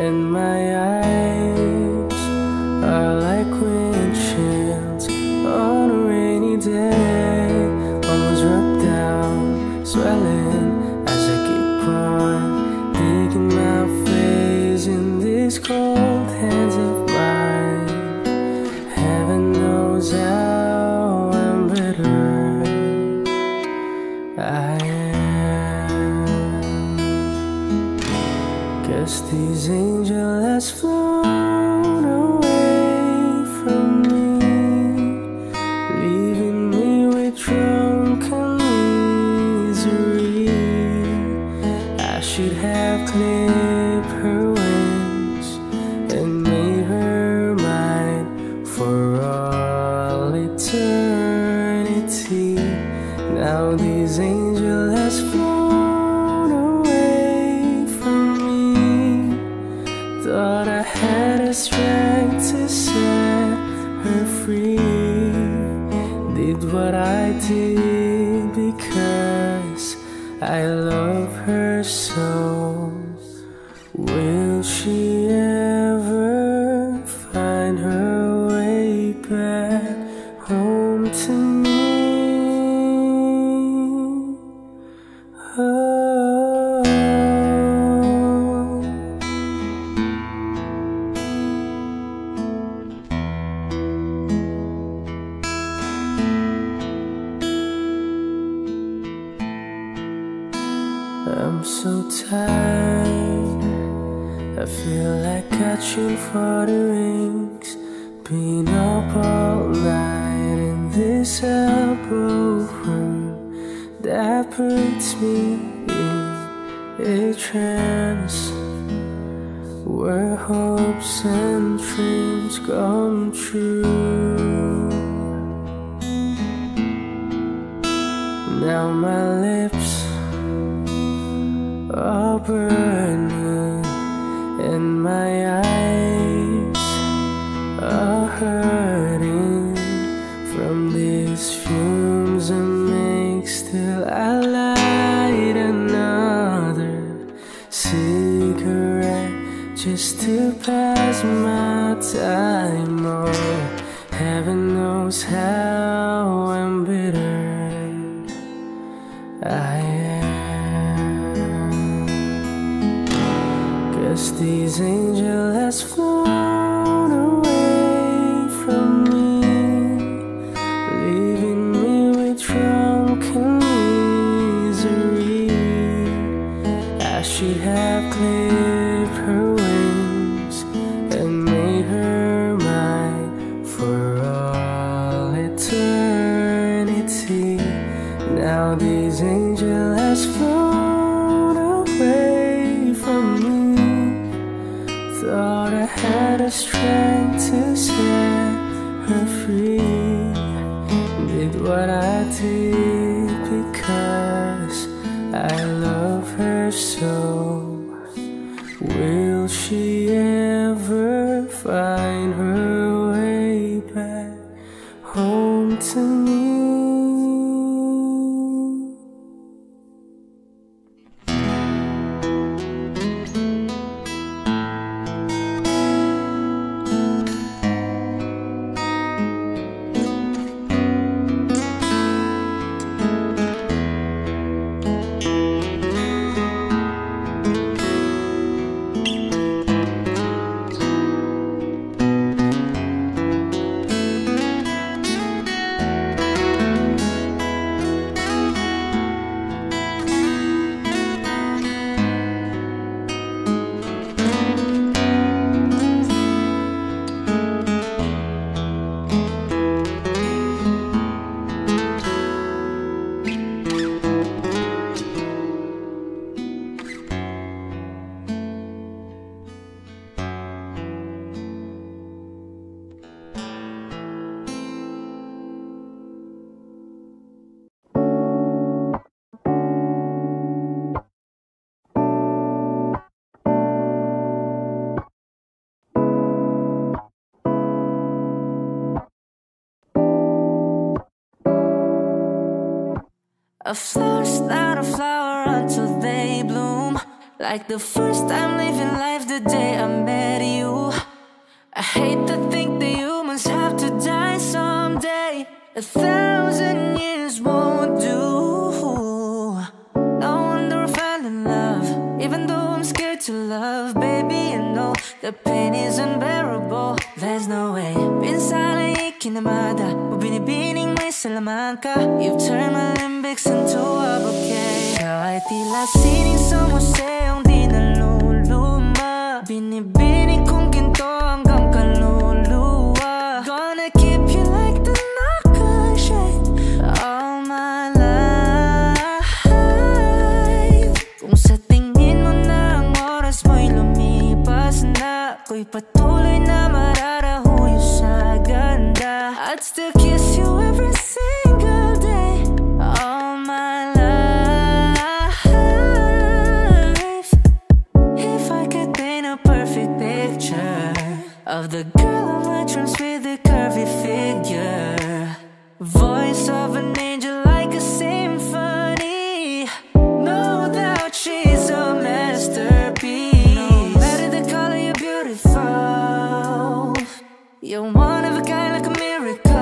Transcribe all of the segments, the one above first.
and my eyes are like windshields on a rainy day. Almost rubbed down, swelling as I keep on digging my face in these cold hands of mine. Heaven knows how I'm better I am, 'cause these angels has flown away from me, leaving me with drunken misery. I should have clipped her wings and made her mine for all eternity. Now these angels has flown away from me. Thought I had the strength to set her free. Did what I did because I love her so. Will she ever find her way back home to me? Oh. I'm so tired, I feel like catching for the rings. Been up all night in this elbow room that puts me in a trance, where hopes and dreams come true. Now my lips are burning and my eyes are hurting from these fumes I make. Still I light another cigarette just to pass my time. Oh, heaven knows how I'm bitter I am, 'cause these angels has flown away from me, leaving me with drunken misery. I should have clipped her wings and made her mine for all eternity. Now these angels has flown away from me. Thought I had the strength to set her free. Did what I did because I love her so. Will she ever find her way back home to me? A flower's not a flower until they bloom. like the first time living life the day I met you. I hate to think that humans have to die someday. 1,000 years won't do. No wonder I fell in love, even though I'm scared to love. Baby, you know the pain is unbearable. There's no way. Pinsala ikinamada, binibining may Salamanca. You've turned my limbics into a bouquet. Ikaw ay tila sining sa museong di naluluma. Binibining kong ginto hanggang kaluluwa. Gonna keep you like the nakashay all my life. Kung sa tingin mo na ang oras mo'y lumipas na, ako'y patuloy na mararahuyo sa ganda. I'd still kiss you every single day all my life. If I could paint a perfect picture of the girl on my dreams with a curvy figure, voice of an angel like a symphony, no doubt she's a masterpiece. No matter the color, you're beautiful. You're one of a kind like a miracle.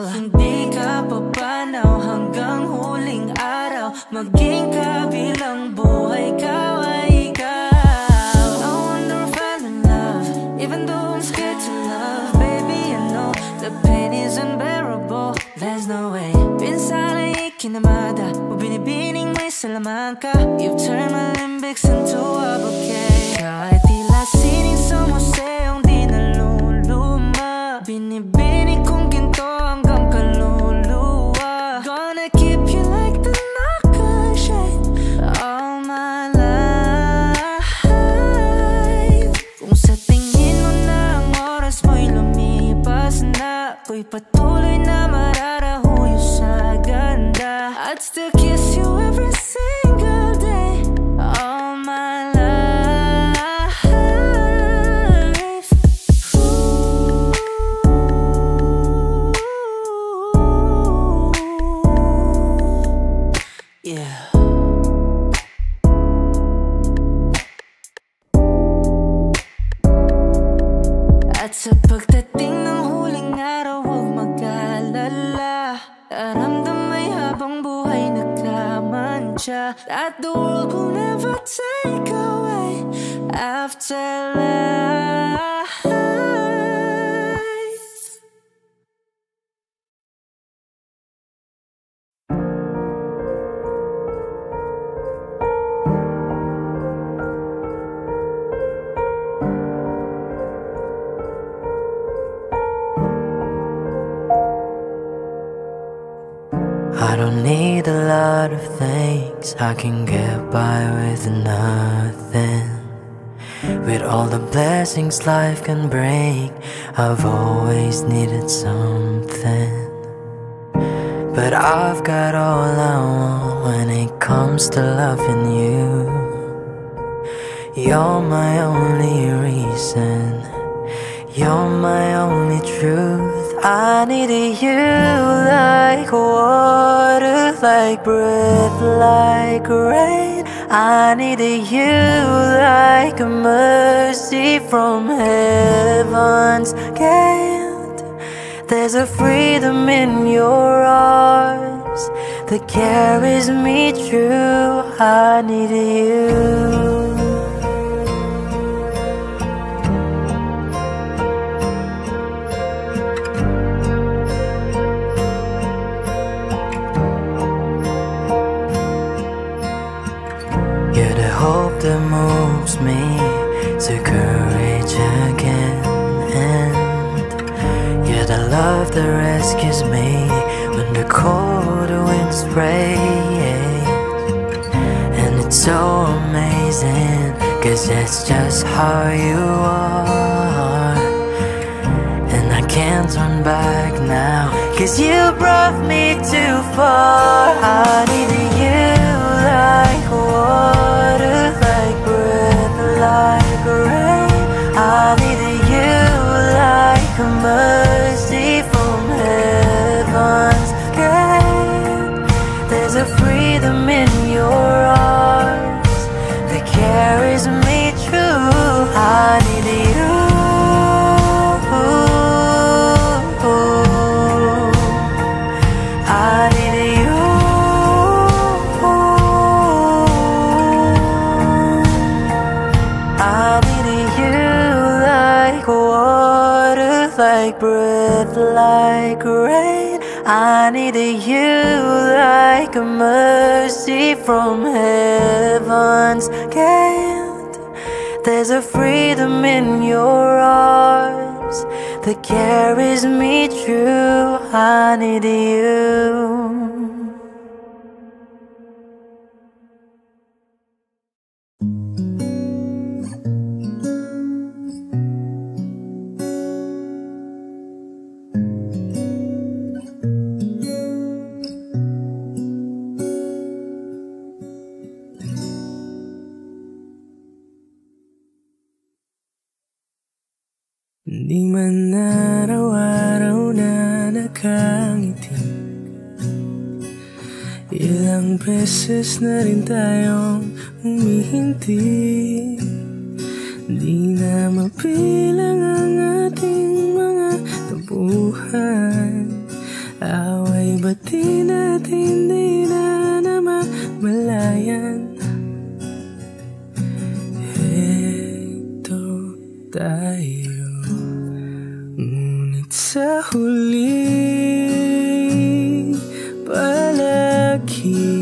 Hindi ka papanaw hanggang huling araw, maging kabilang buhay ka ay ikaw. No wonder I fell in love, even though I'm scared to love. Baby, I know the pain is unbearable. There's no way. Pinsala ikinamada, binibining may Salamanca. You've turned my limbics into a bouquet. Ikaw ay tila sining sa museong di naluluma. Binibining kong ginto hanggang kaluluwa. Gonna keep you like the nakashay all my life. Kung sa tingin mo na ang oras mo'y lumipas na, ako'y patuloy na mararahuyo sa ganda. I'd still kiss you every single day all my life. Ooh, yeah. At sa pagdating ng huling araw, huwag mag-alala. Daramdam may habang buhay nagkamantya, that the world will never take away after life. I don't need a lot of things, I can get by with nothing. With all the blessings life can bring, I've always needed something. But I've got all I want when it comes to loving you. You're my only reason, you're my only truth. I needed you like water, like breath, like rain. I needed you like a mercy from heaven's gate. There's a freedom in your arms that carries me through. I needed you. Hope that moves me to courage again, and you're the love that rescues me when the cold winds rain. And it's so amazing, 'cause that's just how you are. And I can't turn back now, 'cause you brought me too far. I needed you like water, like breath, like rain. I needed you like a mercy from heaven's gate. There's a freedom in your arms earth like rain. I needed you like a mercy from heaven's gate. There's a freedom in your arms that carries me through. I need you. Di man araw-araw na nakangiti, ilang beses na rin tayong humihinti. Di na mapilang ang ating mga tampuhan, away bati natin di na namamalayan. Heto tayo, ngunit sa huli palagi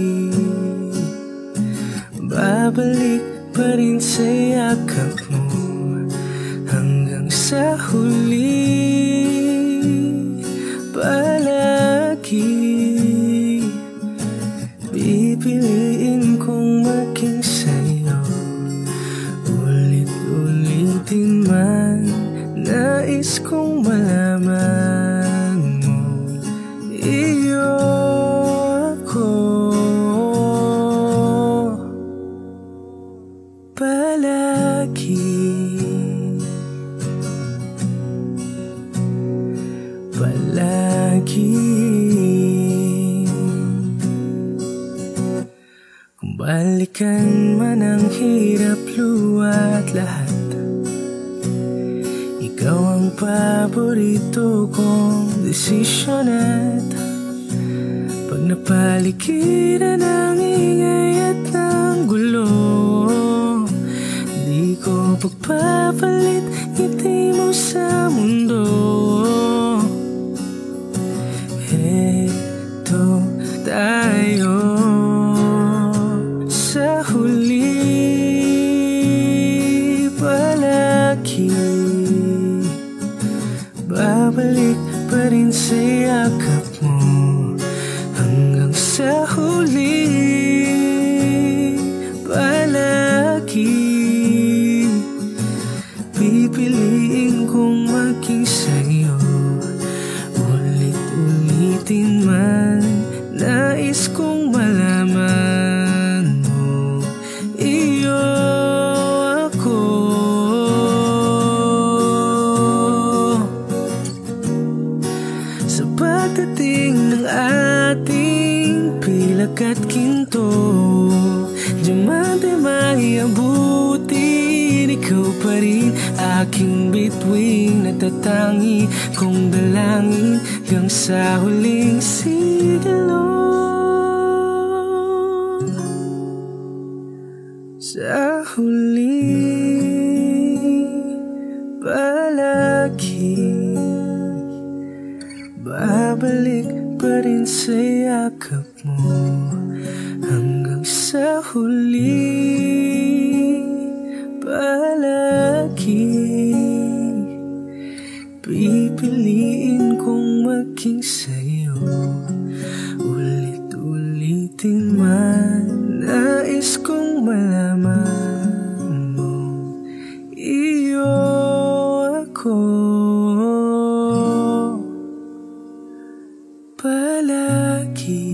babalik pa rin sa yakap mo. Hanggang sa huli palagi pipiliin kong maging sa'yo. Ulit-ulitin man, nais kong malaman mo, iyo ako. Palagi, palagi. Kung balikan man ang hirap, luwa't lahat, ikaw ang paborito kong desisyon. At pag napaligiran ng ingay at ng gulo, di ko pagpapalit ngiti mo sa mundo. Heto tayo sa huli palagi, babalik pa rin sa yakap mo. Hanggang sa huli palagi pipiliin kong maging sa'yo. Ulit-ulitin man, nais kong malaman mo, iyo ako. Sa pagdating ng ating pilak at ginto, diamante may abutin, ikaw pa rin aking bituin, natatangi kong dalangin hanggang sa huling sigilo. Sa huli palagi babalik pa rin sa yakap mo. Hanggang sa huli palagi pipiliin kong maging sa'yo. Ulit-ulitin man, nais kong malaman mo, iyo ako. Palagi,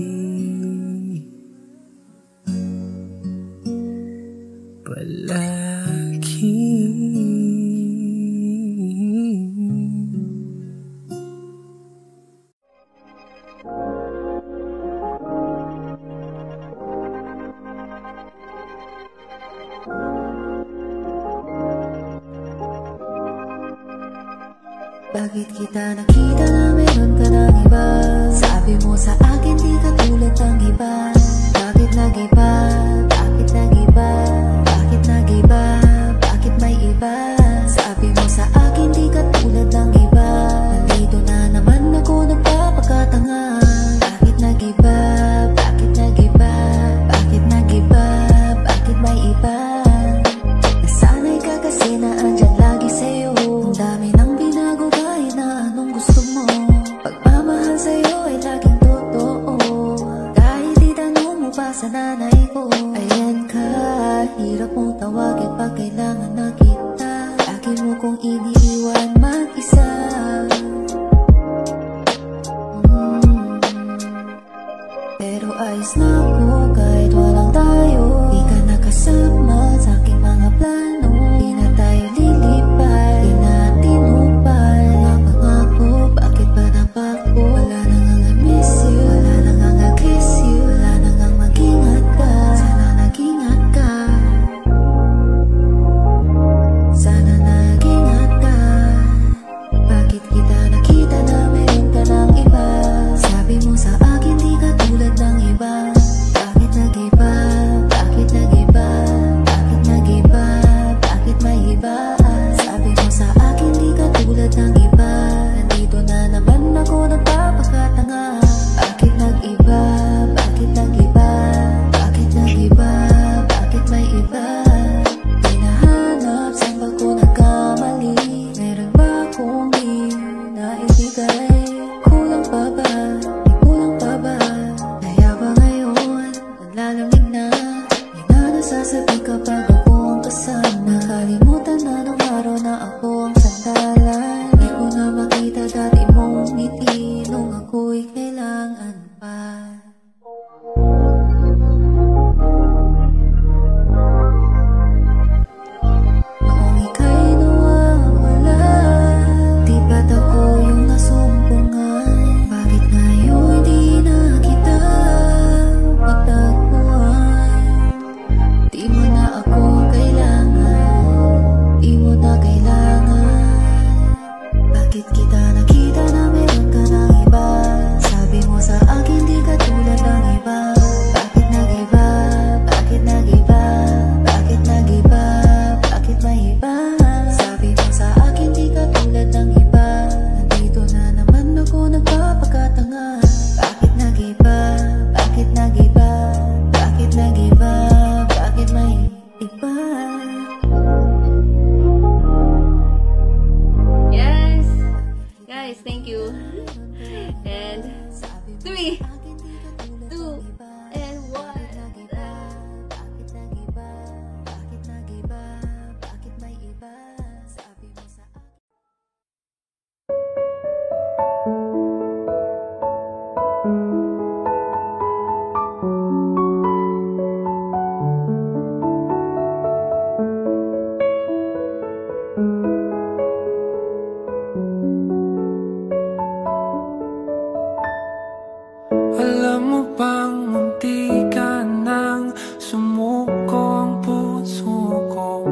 palagi. Bakit kita nakita na meron ka ng iba? Sabi mo sa akin di ka tulad ng iba. Bakit nag-iba? Bakit nag-iba? Bakit nag-iba? Bakit may iba? Sabi mo sa akin di ka tulad ng iba. Nandito na naman sa nanay ko. Ayan ka, hirap mong tawagin pag kailangan na kita. Lagi mo kong iniiwan mag-isa. Pero ayos na ako kahit walang tayo. Di ka nakasama sa aking mga plano. Di na tayo lilipad, di na tinupad. Napangako, bakit ba napako? Wala na nga miss you, wala na nga kiss you. Wala na nga mag-ingat ka, sana nag-ingat ka. Sana nag-ingat ka. Bakit kita nakita na meron ka ng iba? Sabi mo sa akin di ka tulad ng iba. Bakit nag-iba? Bakit nag-iba? Bakit nag-iba? Bakit may iba? Sabi mo sa akin di ka tulad ng iba. Nandito na naman ako nagpapakatanga. Bakit nag-iba? Bakit nag-iba? Bakit nag-iba? Bakit may iba? Hinahanap saan ba ko nagkamali? Meron ba akong di naibigay? Kulang pa ba? Di kulang pa ba? Kaya ba ngayon nalalamig na? May nga nasasabi kapag akong kasama. Nakalimutan na nung araw na ako ang sandalan. Di ko na makita dati mong ngiti nung ako'y kailangan pa. Noong ika'y nawawala, di ba't ako yung nasumpungan? Bakit ngayon di na kita matagpuan? Di mo na ako kailangan, di mo na kailangan. Bakit kita nakita na meron ka ng iba? Sabi mo sa akin di ka tulad ng iba. Bakit nag-iba? Bakit nag-iba? Bakit nag-iba? Bakit may iba? Sabi mo sa akin di ka tulad ng iba. Nandito na naman ako nagpapakatanga. Bakit nag-iba? Bakit nag-iba? Bakit nag-iba? Bakit may iba? Yes! Guys, thank you. And 3, 2, and 1. Bakit nag-iba? Bakit nag-iba? Bakit may iba? Sabi mo sa akin. Alam mo bang munti ka nang sumuko ang puso ko?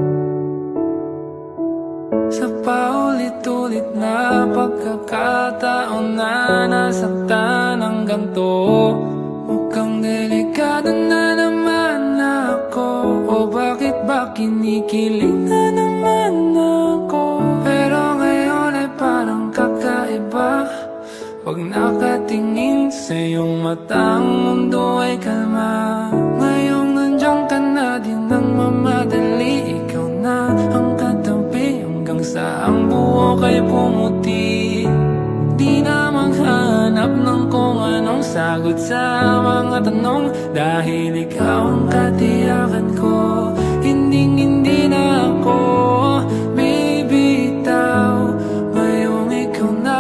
Sa paulit-ulit na pagkakataon na nasaktan ng ganto. Mukhang delikado na naman ako. O bakit ba kinikilig na naman ako? Pero ngayon ay parang kakaiba. Pag nakatingin sa iyong mata, ang mundo ay kalma. Ngayong nandiyan ka na, di nang mamadali. Ikaw na ang katabi hanggang sa ang buhok ay pumuti. Di na maghanap ng kung anong sagot sa mga tanong, dahil ikaw ang katiyakan ko. Hindi na ako bibitaw. Ngayong ikaw na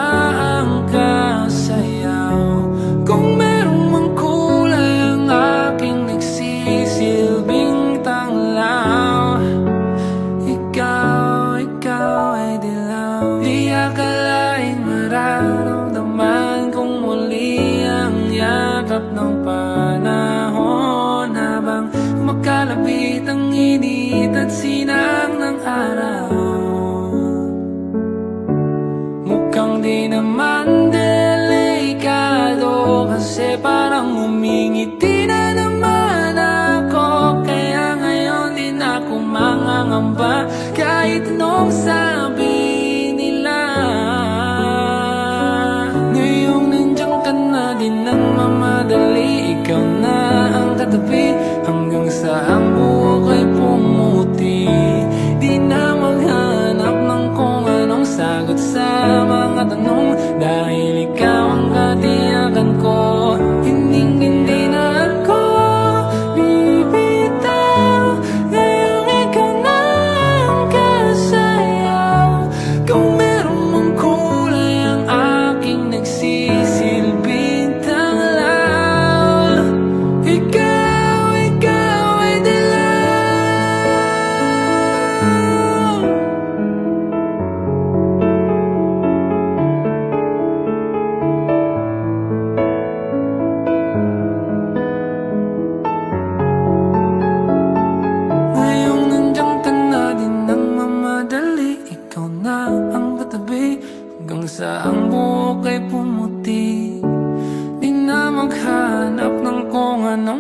ang kasayaw. Kung merong mang kulay ang aking nagsisilbing tanglaw, ikaw ay dilaw. Di akalain mararamdaman kung muli ang yakap ng panahon. Habang kumakalapit ang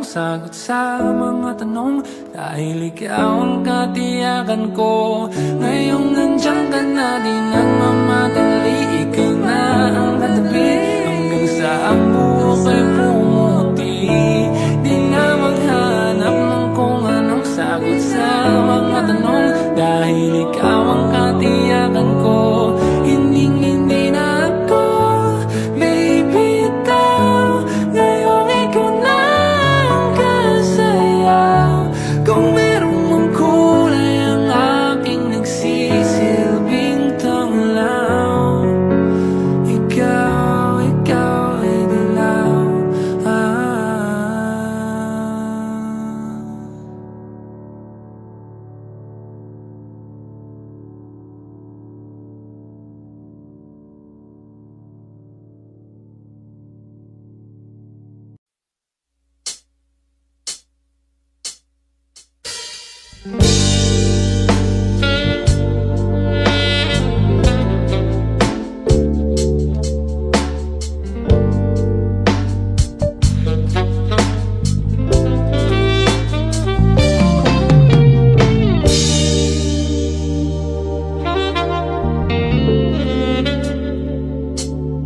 ng sagot sa mga tanong, dahil ikaw ang katiyakan ko. Ngayong nandiyan ka na, di na mamadali, ikaw na ang katabi hanggang sa ang buhok ay pumuti. Di na maghanap ng kung anong sagot sa mga tanong, dahil ikaw ang katiyakan ko. Hindi na ako bibitaw, ngayong ikaw na ang kasayaw. Kung merong mang kulay ang aking nagsisilbing tanglaw, ikaw ay dilaw.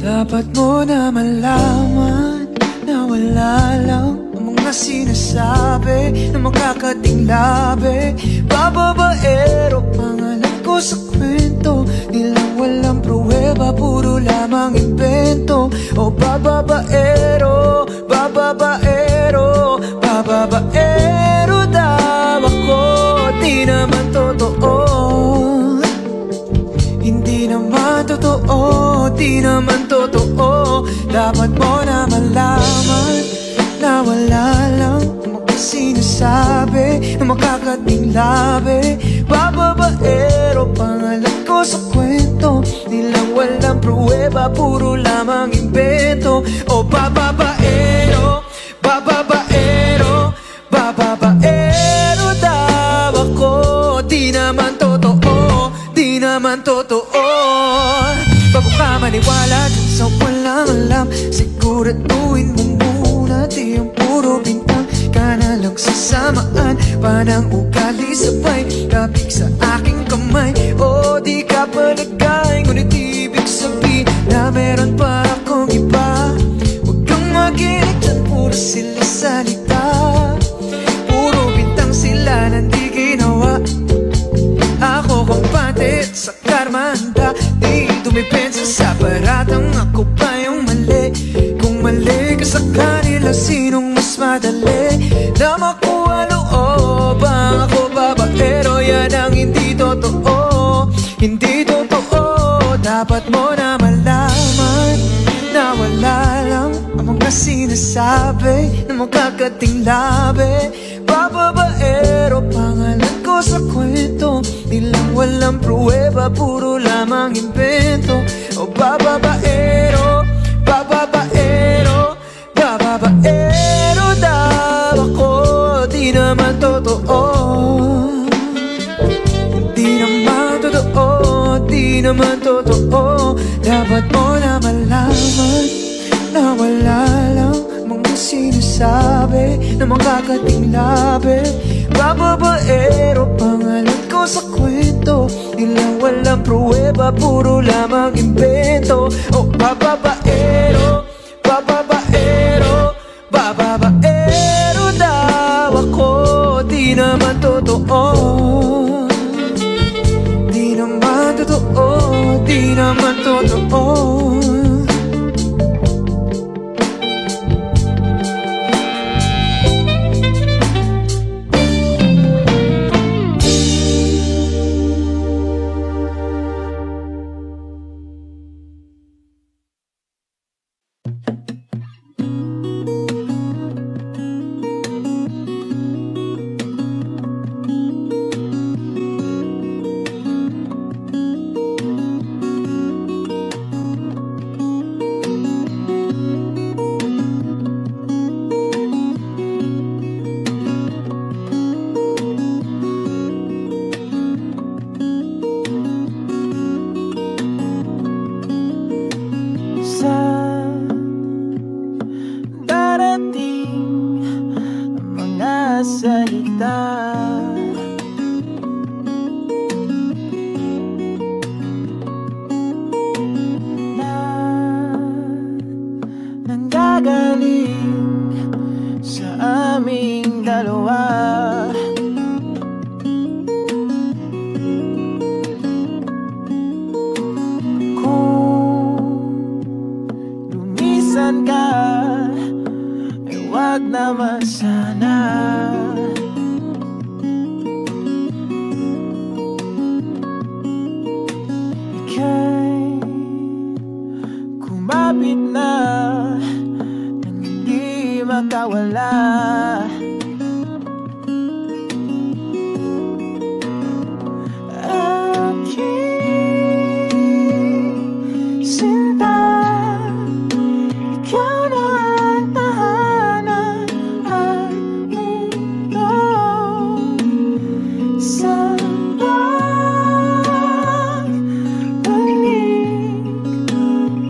Dapat mo na malaman na wala lang ang mga sinasabi na makakating labi. Bababaero, pangalan ko sa kwento, nilang walang pruweba, puro lamang invento. O bababaero, bababaero, bababaero daw ako. Di naman totoo, hindi naman totoo, di naman totoo. Dapat mo na malaman na wala lang ang mga sinasabi na makakating labi. Bababaero, pangalan ko sa kwento, nilang walang pruweba, puro lamang invento. O bababaero, bababaero, bababaero daw ako. Di naman totoo, di naman totoo. Bago ka maniwala dun sa walang alam, siguraduhin mo muna di yung puro bintang. Ka na lang sasamaan, panang ugali sabay, kapig sa aking kamay. O di ka palagay, ngunit ibig sabihin na meron pa akong iba. Huwag kang maginig dyan, puro sila salita, puro bintang sila nang di ginawa. Ako kampante sa karmanda, di dumipensa sa paratang ako pa yung mali. Kung mali ka sa kanila, sinong mas madali na makuha looban? Ako babaero, yan ang hindi totoo, hindi totoo. Dapat mo na malaman na wala lang ang mga sinasabi na makakating labi. Bababaero, pangalan ko sa kwento, nilang walang pruweba, puro lamang invento. O bababaero, bababaero, bababaero daw ako. Di naman totoo, di naman totoo, di naman totoo. Dapat mo na malaman na wala lang mga sinasabi na makakating labi. Bababaero, pangalan ko sa kwento, nilang walang pruweba, puro lamang invento. O bababaero, bababaero, bababaero daw ako. Di naman totoo, di naman totoo, di naman totoo. salita. Na nanggagaling sa aming dalawa. Lumisan ka, ay wag naman sana. Ika'y kumapit na nang hindi makawala. Aking sinta, ikaw na ang tahanan at mundo. Sa pagbalik,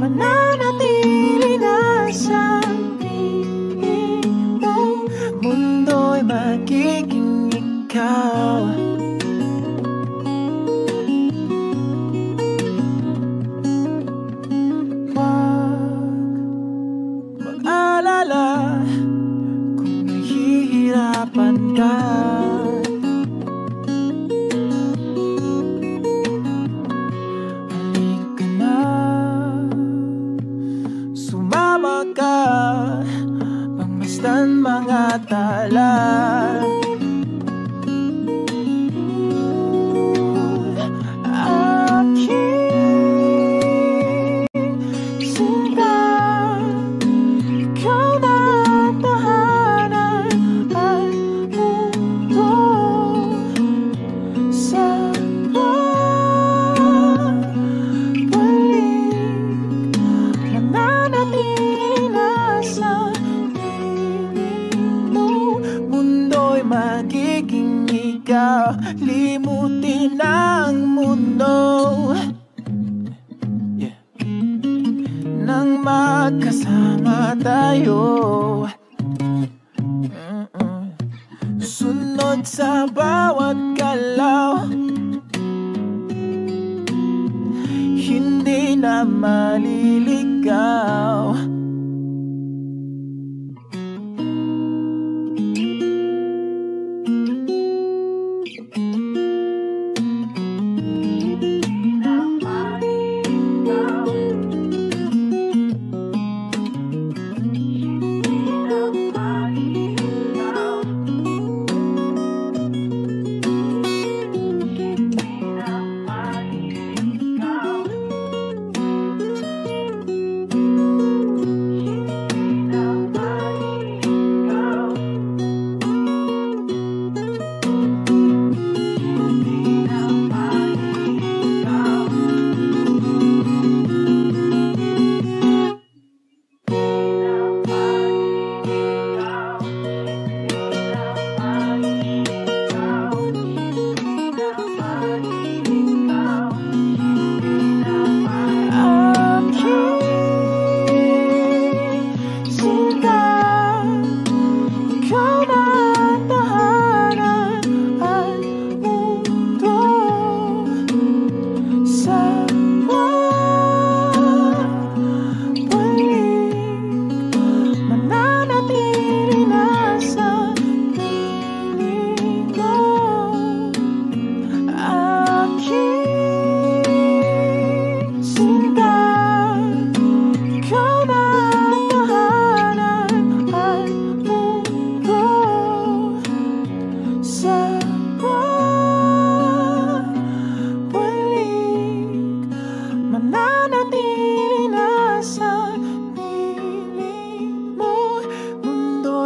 mananatili na sa piling mo. Mundo'y magiging ikaw. Mag-alala kung nahihirapan ka. Halika na, sumama ka, pangmasdan mga tala. Magiging ikaw, limutin ang mundo. Yeah. Nang magkasama tayo, sunod sa bawat galaw, hindi na maliligaw.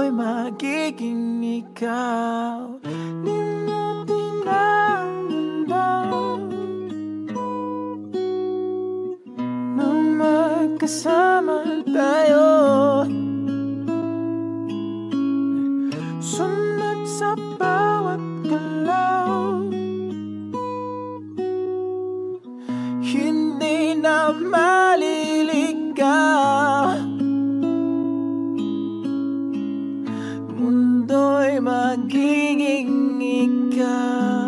Magiging ikaw, limutin ang mundo. Nang magkasama tayo, sunod sa bawat galaw, hindi na maliligaw. Mundo'y ako'y magiging ikaw.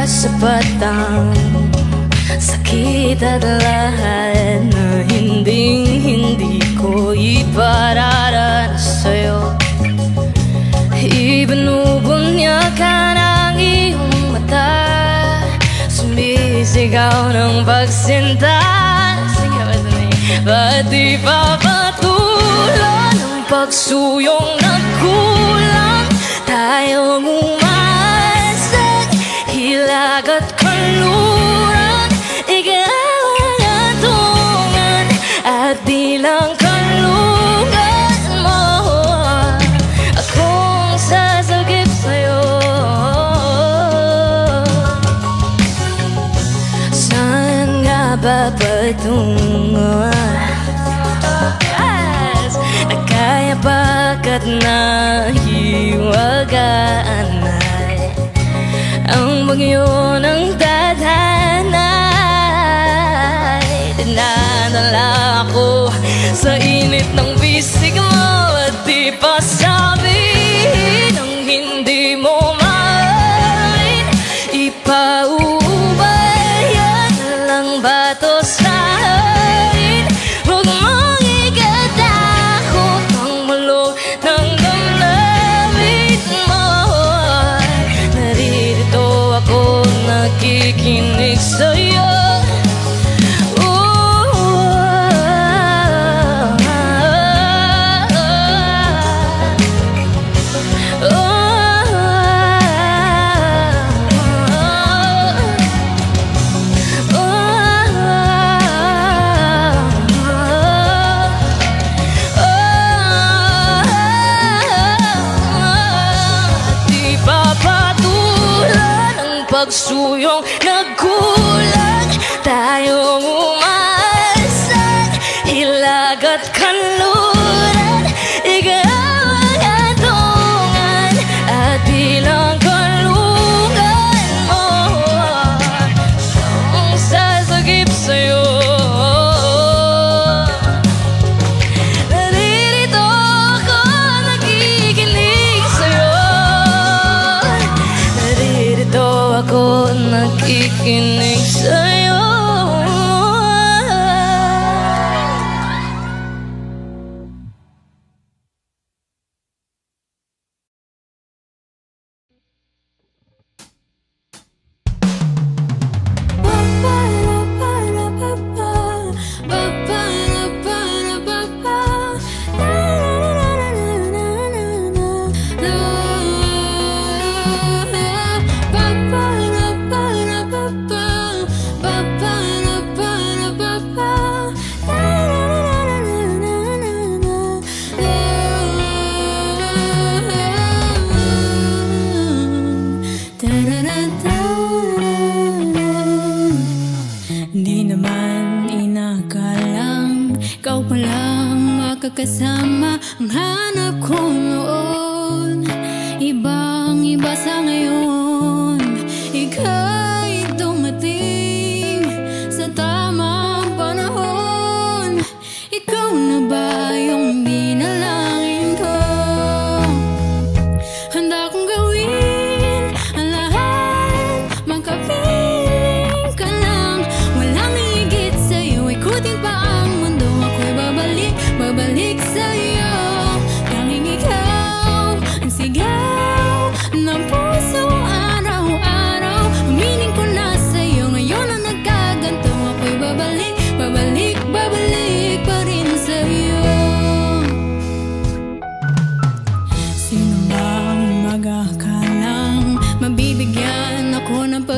Sapat ang sakit at lahat na hindi ko ipararanas sa'yo. Ibinubunyakan ang iyong mata, sumisigaw ng pagsinta. Ba't di pa patulan ang pagsuyong nagkulang? Tayong hilag at kaluran, ikaw ang atungan at bilang kalungan mo. Akong sasagip sa'yo. Saan nga ba patungo? Na kaya pagkat nahiwagaan ang bagyo ng tadhanay. Dinadala ko sa init ng bisig mo at di pa sabihin ang hindi mo mahalin. Ipaubayan lang ba to sa akin? Huwag mong ikatakot ang mulong ng damdamin mo. Nakikinig sa'yo. Pagsuyong nagkulang, tayong umaasal, hilag at kanluran, ikaw ang atungan at bilang kalungan mo. Ang sasagip sa'yo. Naririto ako, nakikinig sa'yo. Naririto ako, nakikinig sa'yo. Di naman inakalang ikaw palang makakasama ang hanap ko noon. Ibang iba sa ngayon, ika'y dumating sa tamang panahon. Ikaw na ba yung binalangin ko? Handa kong gawin ang lahat, makapiling ka lang. Walang higit sa'yo, ikutin pa ang mundo. Ako'y babalik sa'yo. Tanging ikaw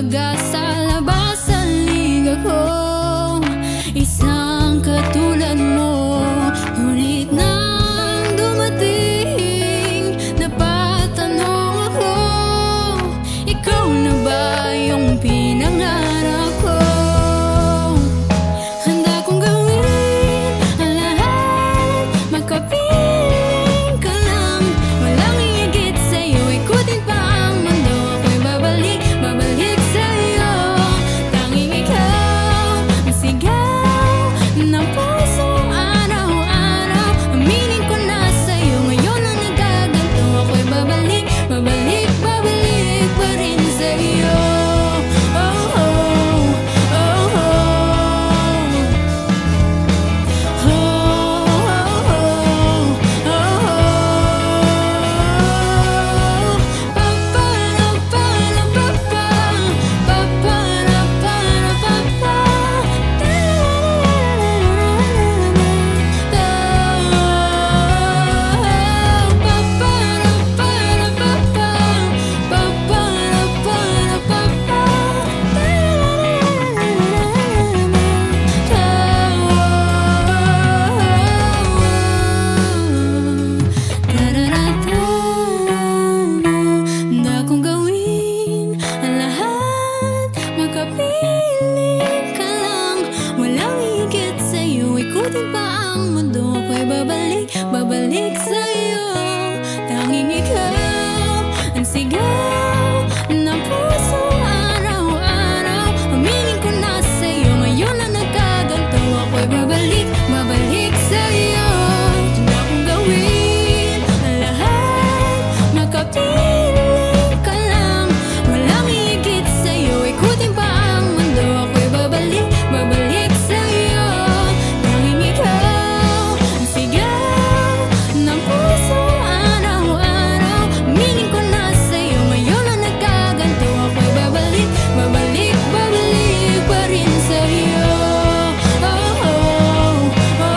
pag-asa, labas sa liga ko. Isang katulad mo, ngunit nang dumating, napatanong ako, ikaw na ba yung pinangarap ko? Handa kong gawin ang lahat, makapiling ka lang, walang higit sa'yo, ikutin pa ang mundo, ako'y babalik, babalik sa'yo. Tanging ikaw ang sigaw ng pusong araw-araw, aminin ko na sa'yo, ngayon ang nagaganto, ako'y babalik, babalik, babalik pa rin sa'yo. Oh, oh, oh, oh. Oh, oh, oh, oh. Pa-pa-ra-pa-ra-pa-pa, pa-pa-ra-pa-ra-pa-pa. Handa kong gawin ang lahat, makapiling ka lang, walang higit sa'yo, ikutin pa ang mundo, ako'y babalik, babalik sa'yo. Tanging ikaw ang sigaw ng pusong araw-araw, aminin ko na sa'yo, ngayon na nagkaganto, ako'y babalik, babalik sa'yo. Handa kong gawin ang lahat, makapiling ka lang, walang higit sa'yo, ikutin pa ang mundo, ako'y babalik, babalik sa'yo. Tanging ikaw ang sigaw ng pusong araw-araw, aminin ko na sa'yo, ngayon na nagkaganto, ako'y babalik, babalik, babalik pa rin sa'yo. Oh, oh, oh, oh.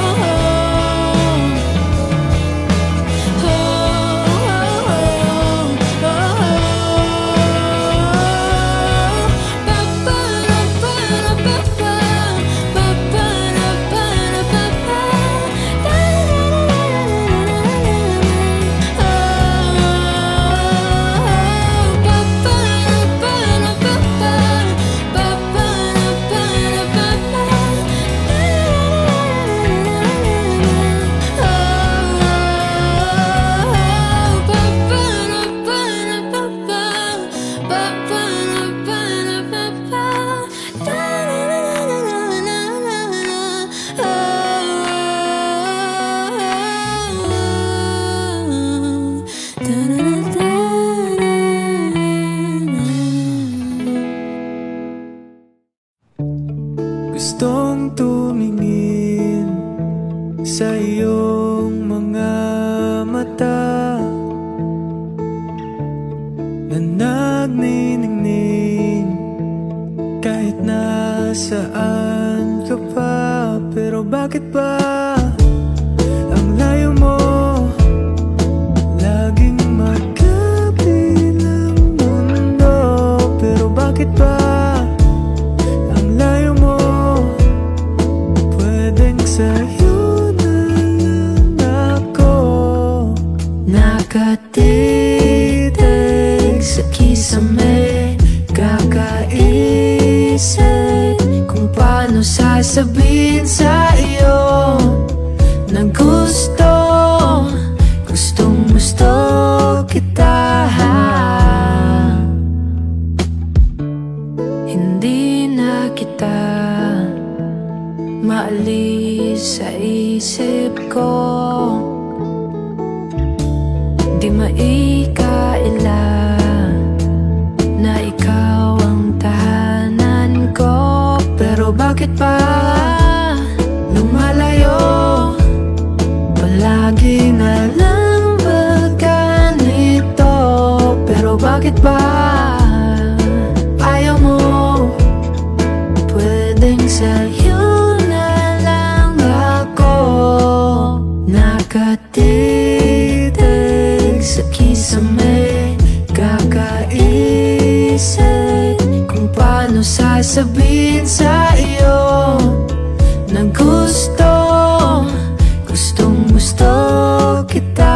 Gustong tumingin sa iyong mga mata na nagniningning kahit nasaan ka pa. Pero bakit ba ang layo mo laging magkabilang mundo? Pero bakit ba ang layo mo pwedeng sa'yo na lang ako? Nakatitig sa kisame, kakaisip kung paano sasabihin sa iyo na gustong gusto kita. Hindi na kita maalis sa isip ko, di maikaila na ikaw ang tahanan ko. Pero bakit pa lumalayo? Palagi na lang ba ganito? Pero bakit ba ayaw mo? Pwedeng sa'yo na lang ako. Nakatitig sa kisame, kakaisip kung sasabihin sa iyo na gustong gusto kita.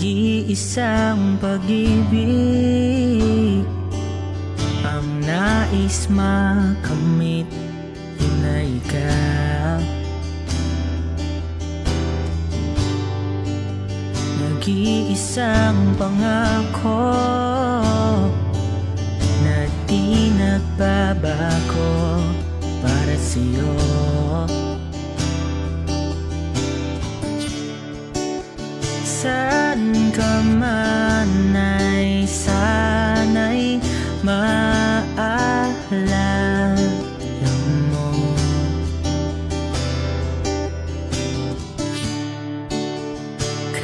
Nag-iisang pag-ibig ang nais makamit, yun ay ikaw. Nag-iisang pangako na di nagbabago para sa'yo. Saan ka man ay sana'y maalala mo.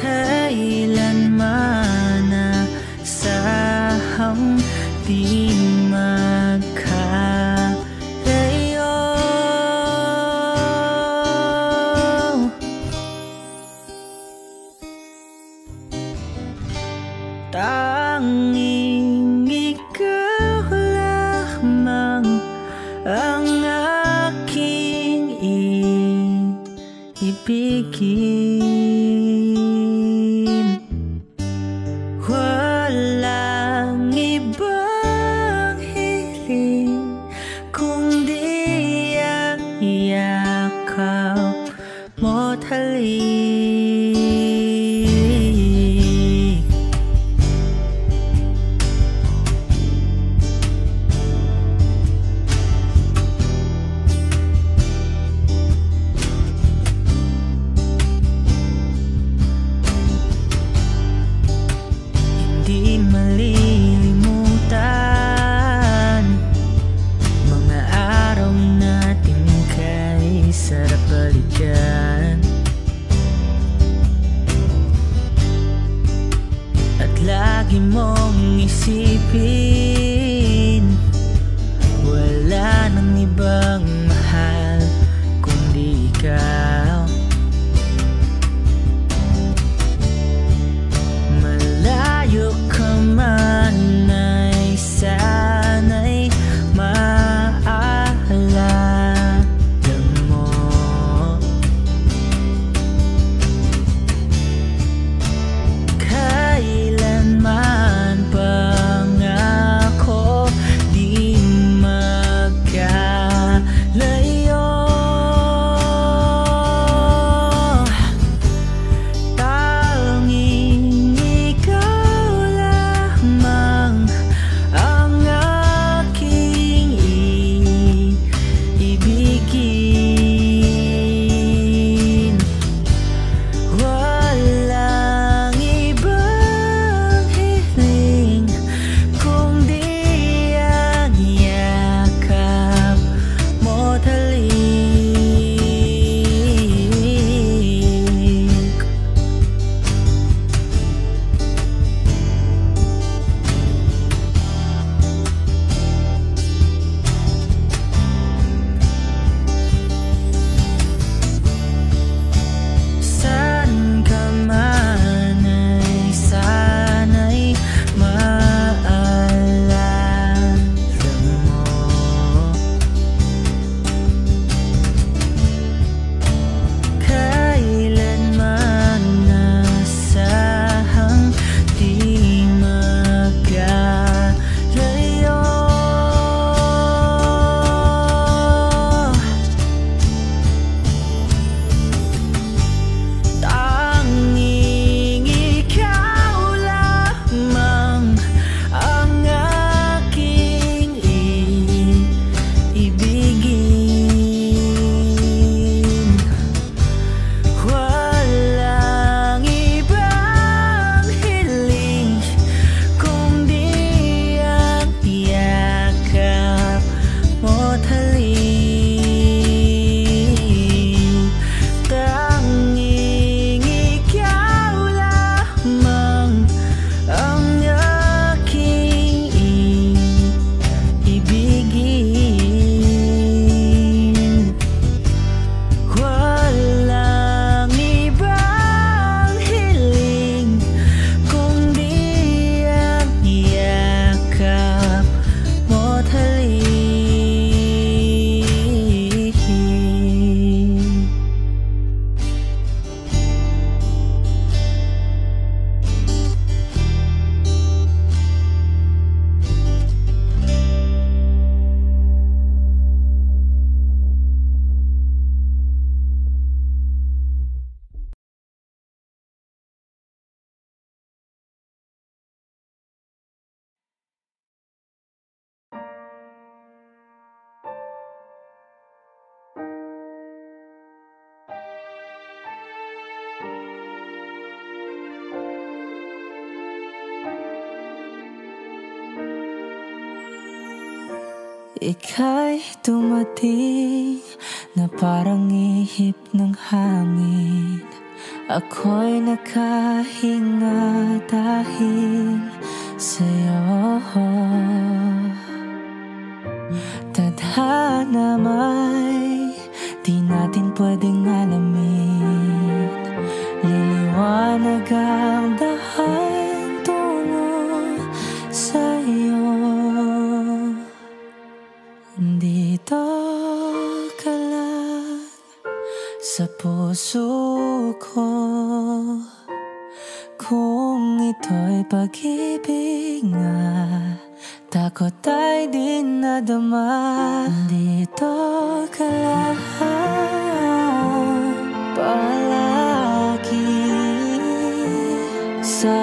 Kailanman asahang di magkalayo. Tanging ikaw lamang ang aking iibigin. Walang ibang hiling kundi ang yakap mo't halik. Di malilimutan mga araw natin kay sarap balikan. At lagi mong isipin, wala nang ibang mahal kundi ikaw. Malayo ka man ay sana'y maalala mo. Kailanman pangako di magkalayo. Ika'y dumating na parang ihip ng hangin. Ako'y nakahinga dahil sa'yo. Tadhana may di natin pwedeng alamin. Liliwanag ang daan tungo sa'yo. Dito ka lang sa puso ko. Kung ito'y pag-ibig nga, takot ay di nadama. Dito ka lang palagi sa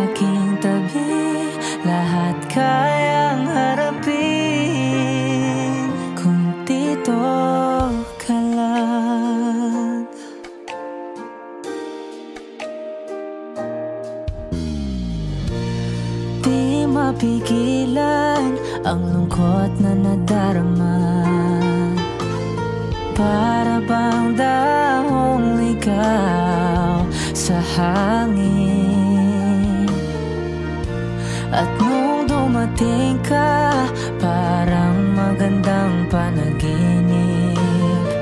aking tabi. Lahat kayang harapin kung dito ka lang. Di mapigilan ang lungkot na nadarama. Para bang dahong ligaw sa hangin. At nung dumating ka, parang magandang panaginip.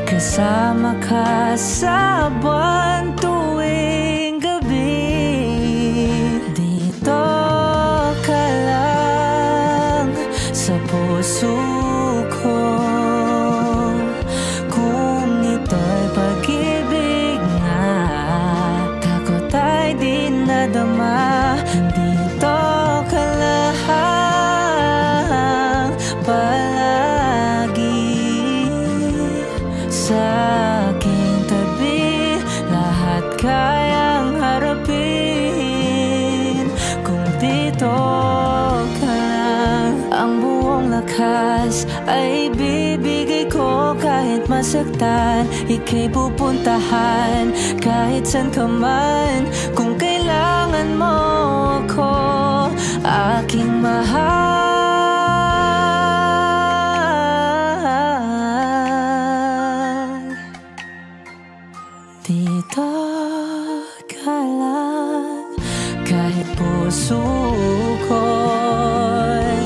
Kasama ka sa buwan tuwing gabi. Dito ka lang sa puso ko. Kung ito'y pag-ibig nga, takot ay di nadama. Dito ka lang palagi sa aking tabi. Lahat kayang harapin kung dito ka lang. Ang buong lakas ay bibigay ko kahit masaktan. Ika'y pupuntahan kahit saan ka man. Kung kailangan mo ako, aking mahal. Dito ka lang kahit puso ko'y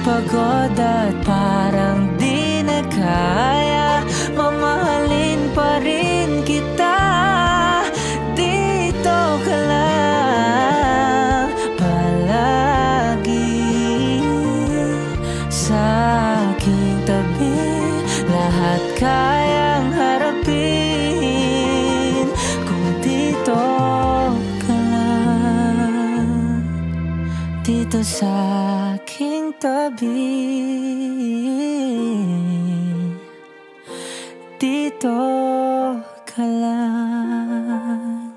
pagod at parang di na kaya. Mamahalin pa rin kita. Dito ka lang palagi sa aking tabi. Lahat kayang harapin kung dito ka lang. Dito sa aking tabi. Dito ka lang.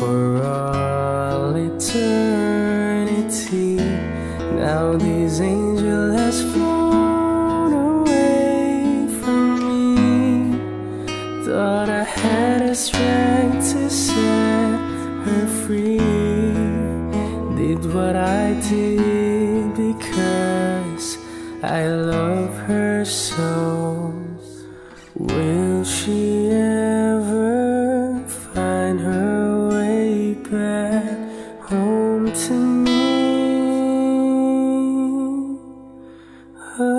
for all eternity. Now this angel has flown away from me. Thought I had the strength to set her free. Did what I did because I love her so. Will she ever find her way back home to me? Oh.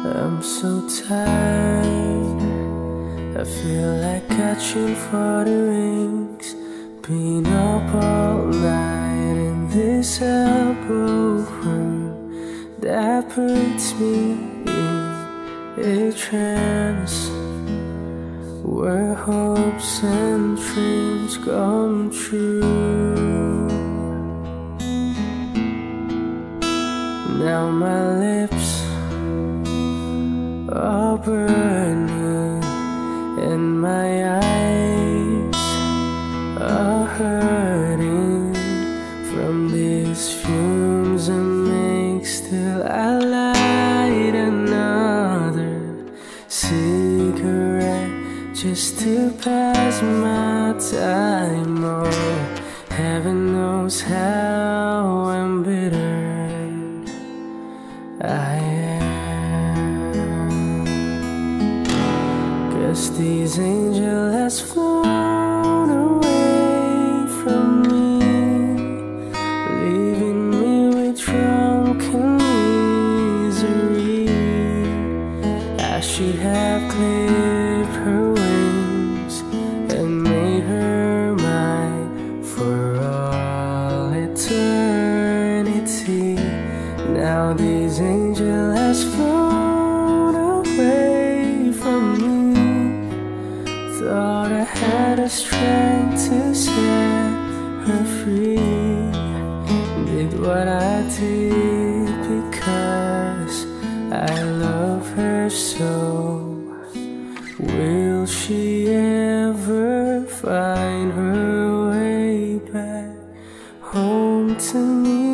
I'm so tired, I feel like catching for the rings. Been up all night in this elbow room that puts me in a trance, where hopes and dreams come true. Now my lips are burning and my eyes are hurting from these fumes I make. Still I light another cigarette just to pass my time. Oh, heaven knows how embittered I am. 'Cause this angel has flown away from me, leaving me with drunken misery. I should have clipped her wings and made her mine for all eternity. Now this angel has flown away from me. Thought I had the strength to set her free. Did what I did because I love her so. Will she ever find her way back home to me?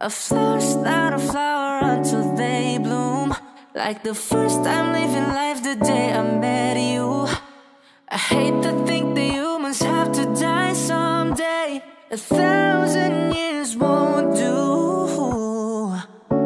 A flower's not a flower until they bloom. Like the first time living life the day I met you. I hate to think that humans have to die someday. 1,000 years won't do.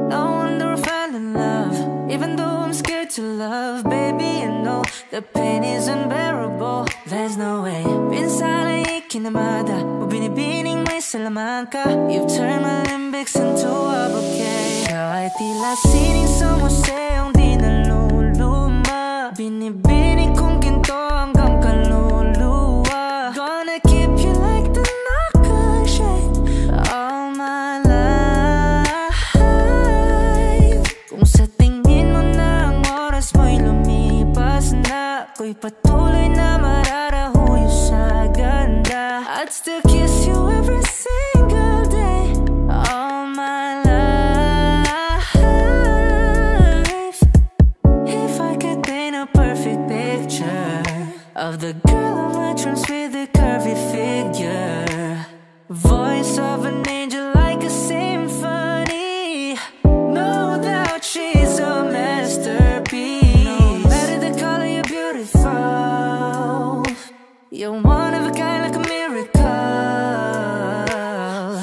No wonder I fell in love, even though I'm scared to love. Baby, you know the pain is unbearable. There's no way. Pinsala ikinamada, binibining may salaman ka. You've turned my limbics into a bouquet. Kahit tila sining sa museong di naluluma, binibining kong ginto hanggang kaluluwa. Gonna keep you like the nakashay all my life. Kung sa tingin mo na ang oras mo'y lumipas na, ako'y patuloy na mararahuyo sa agad. patrons with a curvy figure, voice of an angel like a symphony. No doubt she's a masterpiece. No matter the color, you're beautiful. You're one of a kind like a miracle.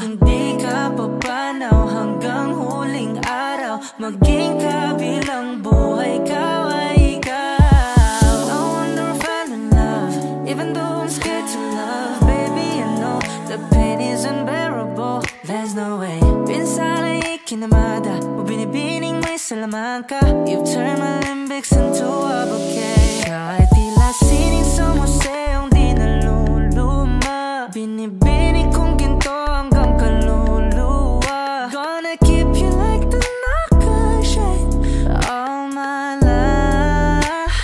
Hindi ka papanaw hanggang huling araw. Maging kabilang buhay ka ay ikaw. No wonder I fell in love, even though I'm scared to love. Baby, I know the pain is unbearable. There's no way. Pinsala ikinamada mo, binibining may Salamanca. You've turned my limbics into a bouquet. Kahit tila sining sa museong di naluluma, binibining kong ginto hanggang kaluluwa. Gonna keep you like the nakashay all my life.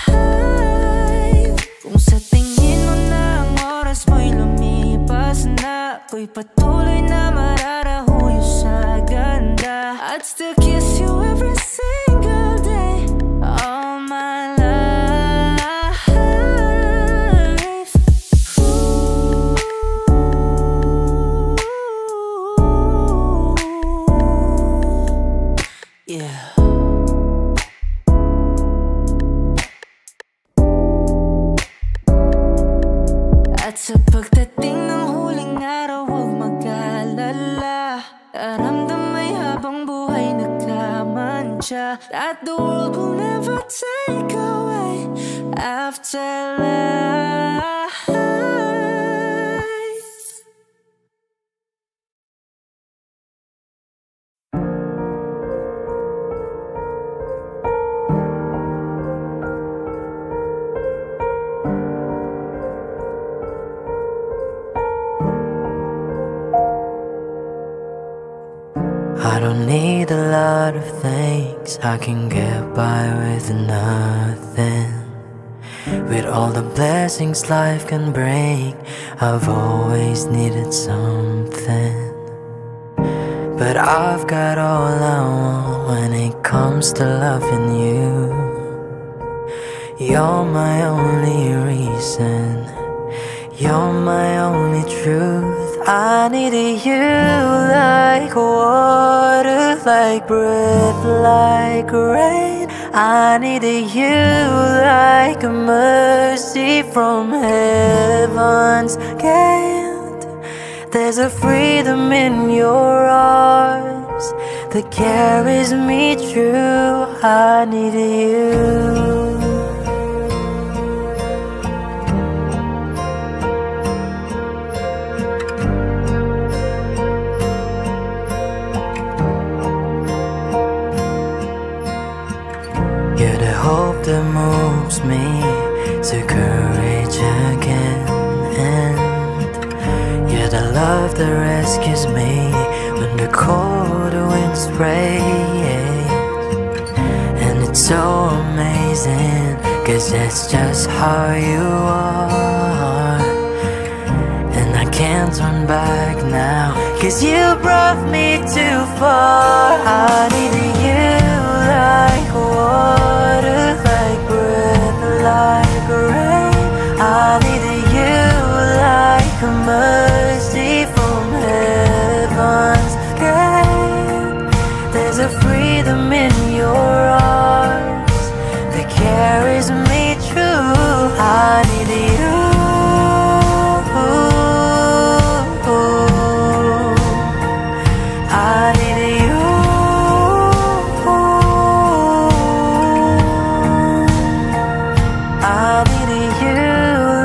Kung sa tingin mo na ang oras mo'y lumipas na, ako'y patuloy na mararahuyo sa ganda. I'd still kiss you every single day all my life. Ooh, yeah. At sa pagdating ng huling araw, huwag mag-alala. Daramdamay habang buhay nagkamantya, that the world will never take away after life. I don't need a lot of things, I can get by with nothing. With all the blessings life can bring, I've always needed something. But I've got all I want when it comes to loving you. You're my only reason, you're my only truth. I needed you like water, like breath, like rain. I needed you like a mercy from heaven's gate. There's a freedom in your arms that carries me through. I needed you. You're the hope that moves me to courage again, and you're the love that rescues me when the cold winds rain. And it's so amazing, 'cause that's just how you are. And I can't turn back now, 'cause you brought me too far. I needed you like water, like breath, like rain. I needed you like a mercy from heaven's gate. There's a freedom in your arms that carries me through. I needed you. I needed you. I needed you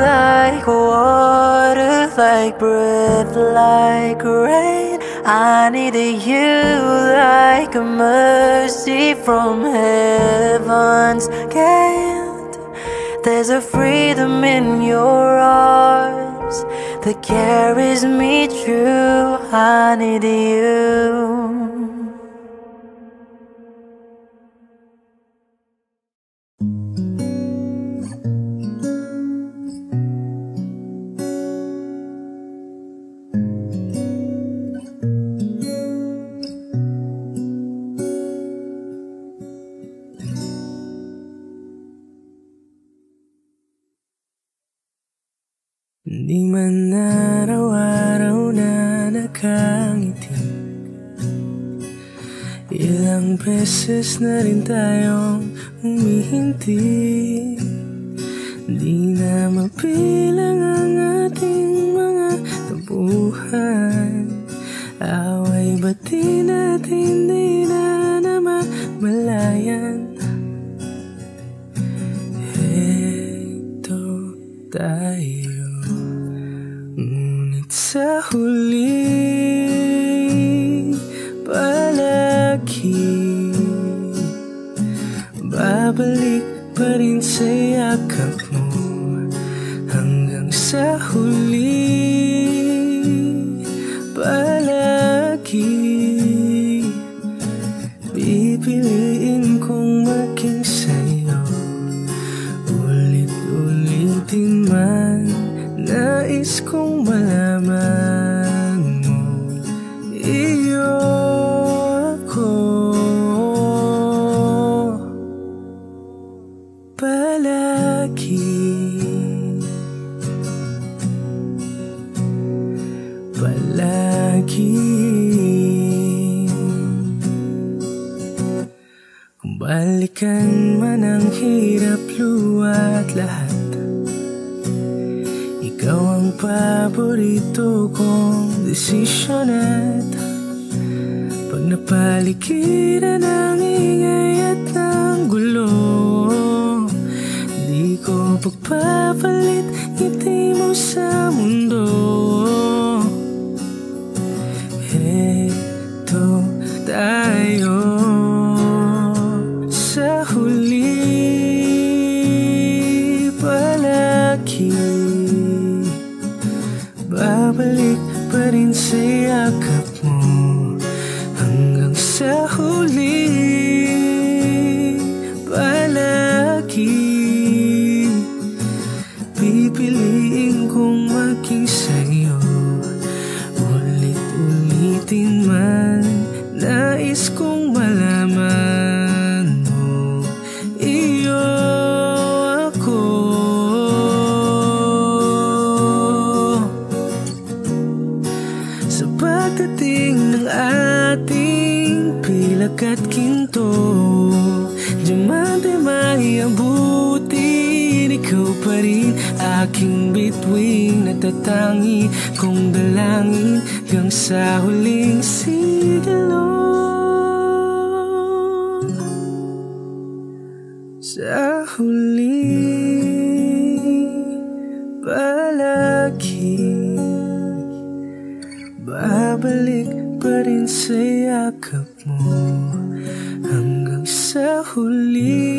like water, like breath, like rain. I needed you like a mercy from heaven's gate. There's a freedom in your arms that carries me through. I need you. Di man araw-araw na nakangiti, ilang beses na rin tayong humihinti. Di na mapilang ang ating mga tampuhan, away ba't di natin di na namamalayan? Heto tayo, ngunit sa huli palagi babalik pa rin sa yakap mo. Hanggang sa huli palagi pipiliin kong maging sa'yo. Ulit-ulitin man, nais kong malaman mo, iyo ako palagi. Kung balikan man ang hirap, luwa at lahat, ikaw ang paborito kong desisyon. At pag napaligiran ng ingay at ng gulo, di ko pagpapalit ngiti mo sa mundo. Heto tayo sa huli palagi, babalik pa rin sa yakap mo. Hanggang sa huli palagi pipiliin kong maging sa'yo. Ulit-ulitin man, nais kong malaman mo, iyo ako sa pagdating ng ating pilak at ginto. Diamante may abutin, ikaw pa rin aking bituin, natatangi kong dalangin hanggang sa huling sigalo. Sa huli palagi babalik pa rin sa yakap mo. Hanggang sa huli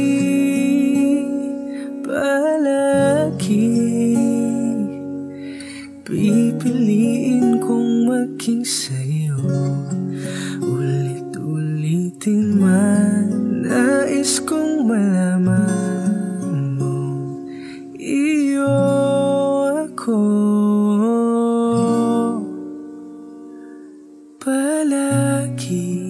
palagi pipiliin kong maging sa'yo. Ulit-ulitin man, nais kong malaman mo, iyo ako palagi.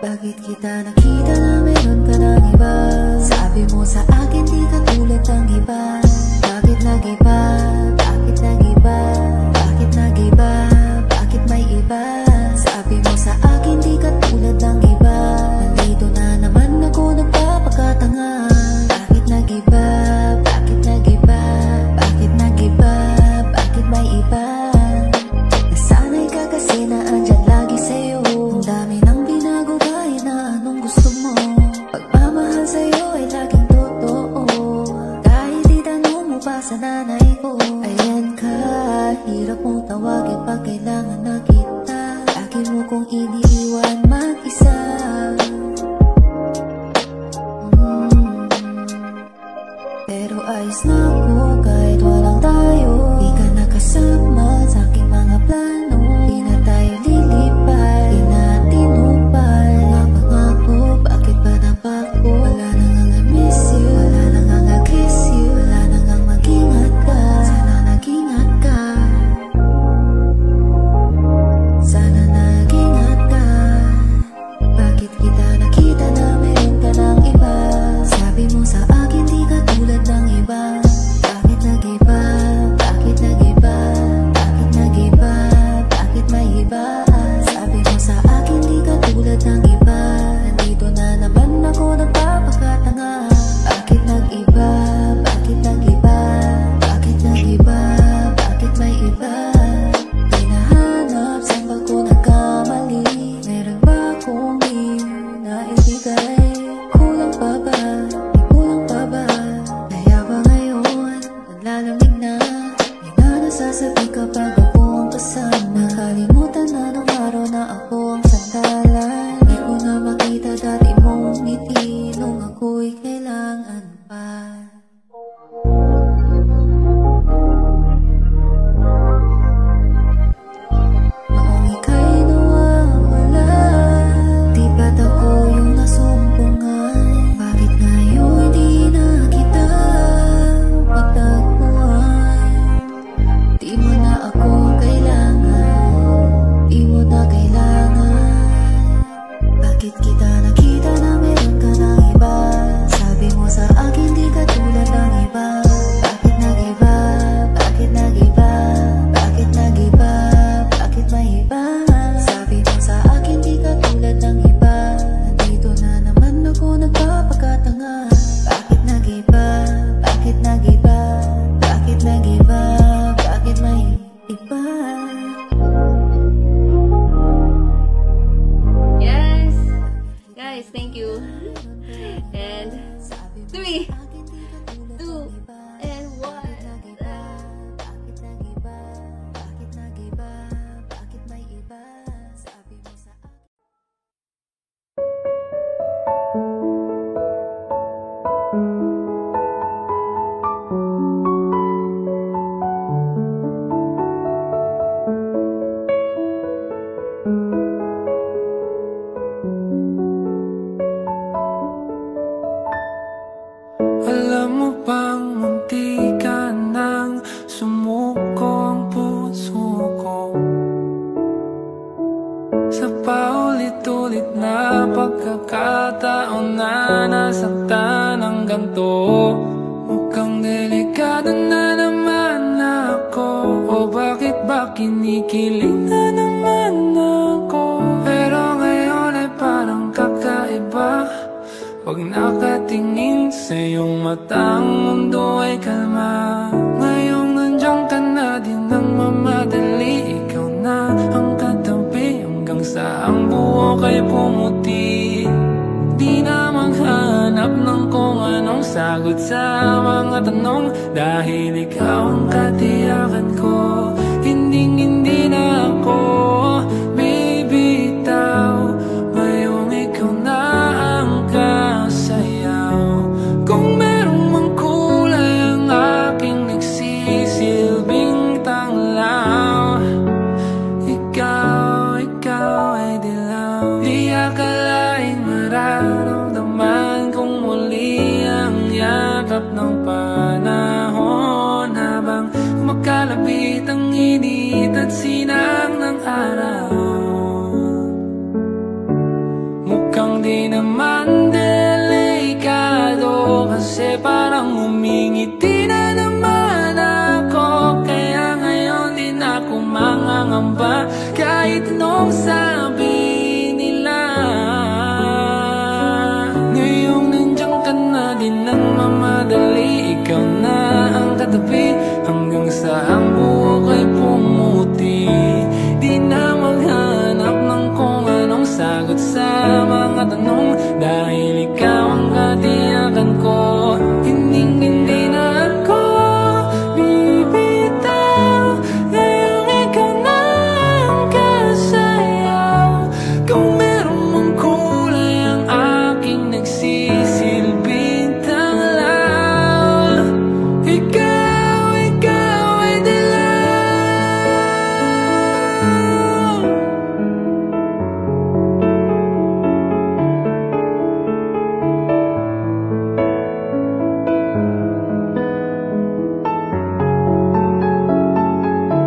Bakit kita nakita na meron ka ng iba? Sabi mo sa akin di ka tulad ng iba. Bakit nag-iba? Bakit nag-iba? Bakit nag-iba? Bakit may iba? Sabi mo sa akin di ka tulad ng iba. Nandito na naman ako nagpapakatanga. Bakit nag-iba? Bakit nag-iba? Bakit nag-iba? Bakit may iba? Nasanay ka kasi na andyan lagi sa'yo. Ang dami ng binago kahit na anong gusto mo. Pagmamahal sa'yo ay laging totoo. Kahit itanong mo pa sa nanay ko. Ayan ka, hirap mo tawagin pag kailangan na kita. Lagi mo kong iniiwan mag-isa. kita nakita na meron ka ng iba. Sabi mo sa akin di ka tulad ng iba. Bakit nag-iba? Bakit nag-iba? Bakit nag-iba? Bakit may iba? Sabi mo sa akin di ka tulad ng iba. Nandito na naman ako nagpapakatanga. Bakit nag-iba? Bakit nag-iba? Bakit nag-iba? Bakit may iba? Yes, guys, thank you. And 3, 2, and 1. Alam mo bang munti ka nang sumuko ang puso ko sa paulit-ulit na pagkakataon na nasaktan ng ganto. Mukhang delikado na naman ako, o bakit ba kinikilig na naman ako? Pero ngayon ay parang kakaiba. Pag nakatingin sa iyong mata, ang mundo ay kalma. Ngayong nandiyan ka na, di nang mamadali. Ikaw na ang katabi hanggang sa ang buhok ay pumuti. Di na maghanap ng kung anong sagot sa mga tanong, dahil ikaw ang katiyakan ko. Hindi na ako bibitaw. Ngayong ikaw na ang kasayaw. Kung merong mang kulay ang aking nagsisilbing tanglaw, ikaw ay dilaw. Di akalaing mararamdaman kung muli ang yakap ng panahon, habang kumakalapit ang init at sinang ng araw. Mukhang di naman delikado, kasi parang humingiti na naman ako. Kaya ngayon di na ako mangangamba kahit anong sabi nila. Ngayong nandiyan ka na, di nang mamadali. Ikaw na ang katabi hanggang sa ang buhok ay pumuti. Di na maghanap ng kung anong sagot sa mga tanong, dahil ikaw ang katiyakan ko. Hindi na ako bibitaw. Ngayong ikaw na ang kasayaw. Kung merong mang kulay ang aking nagsisilbing tanglaw, ikaw ay dilaw.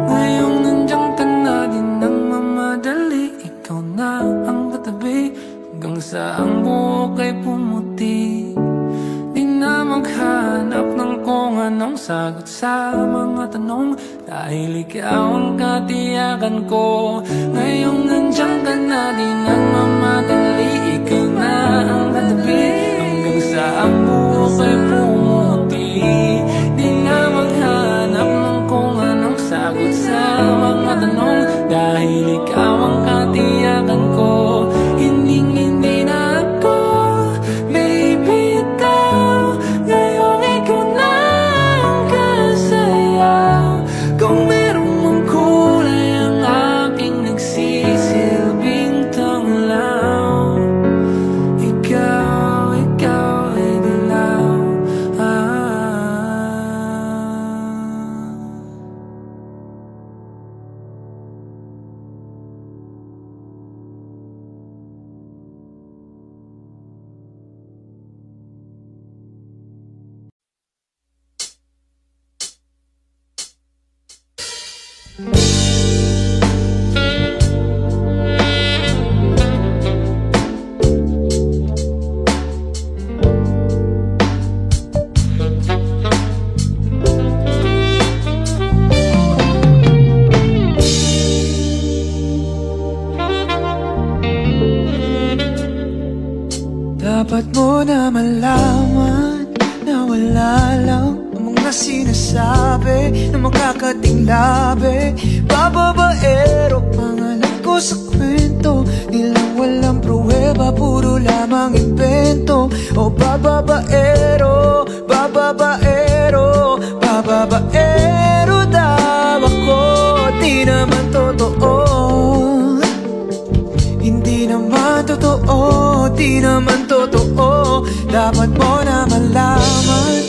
Ngayong nandiyan ka na, di nang mamadali. Ikaw na ang katabi hanggang sa ang buhok ay pumuti. Di na maghanap ng kung anong sagot sa mga tanong, dahil ikaw ang katiyakan ko. Ngayong nandiyan ka na, di nang mamadali. Ikaw na ang katabi hanggang sa ang buhok ay pumuti. Di na maghanap ng kung anong sagot sa mga tanong, dahil ikaw ang katiyakan ko. Hindi na ako bibitaw. Ngayong ikaw na ang kasayaw. Kung merong mang kulay ang aking nagsisilbing tanglaw, ikaw ay dilaw. Dapat mo na malaman na wala lang ang mga sinasabi na makakating labi. Bababaero, pangalan ko sa kwento, nilang walang pruweba, puro lamang invento. O bababaero, bababaero, bababaero daw ako. Di naman totoo, hindi naman totoo, di naman totoo. Dapat mo na malaman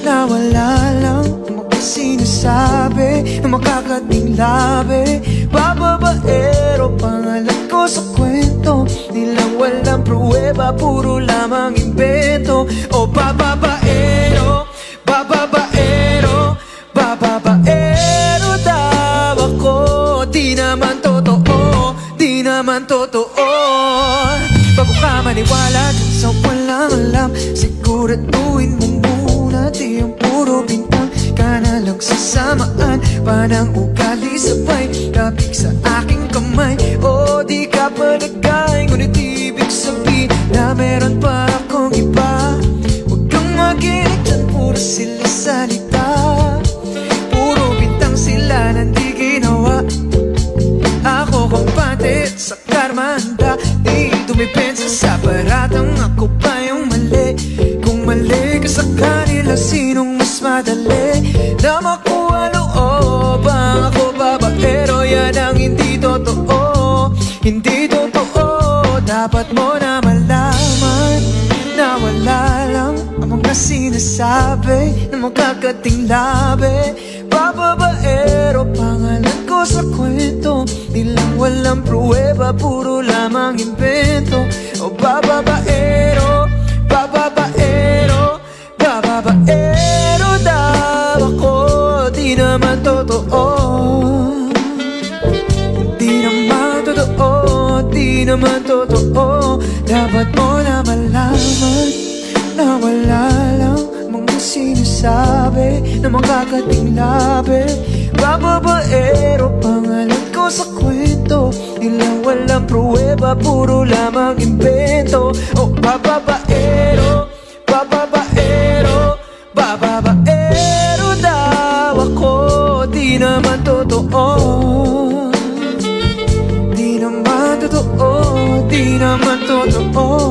na wala lang ang mga sinasabi na makakating labi. Bababaero, pangalan ko sa kwento, nilang walang pruweba, puro lamang invento. O bababaero, bababaero, bababaero daw ako. Di naman totoo, di naman totoo. Bago ka maniwala dun sa walang alam, siguraduhin mo muna di yung puro bintang. Ka na lang sasamaan, panang ugali sabay, kapig sa aking kamay. O di ka palagay, ngunit ibig sabihin na meron pa akong iba. Huwag kang makinig dyan, puro sila salita, puro bintang sila nang di ginawa. Ako kampante sa karmanda, di tumipensa sa paratang ako pa yung mali. Kung mali ka sa kanila, sinong mas madali na makuha looban? Ako babaero, yan ang hindi totoo, hindi totoo. Dapat mo na malaman na wala lang ang mga sinasabi na makakating labi. Bababaero, pangalan ko sa kwento, nilang walang pruweba, puro lamang invento. O bababaero, bababaero, bababaero daw ako. Di naman totoo, di naman totoo, di naman totoo. Dapat mo na malaman na wala lang mga sinasabi na makakating labi. Bababaero, pangalan ko sa kwento, nilang walang pruweba, puro lamang invento. O bababaero, bababaero, bababaero daw ako. Di naman totoo, di naman totoo, di naman totoo.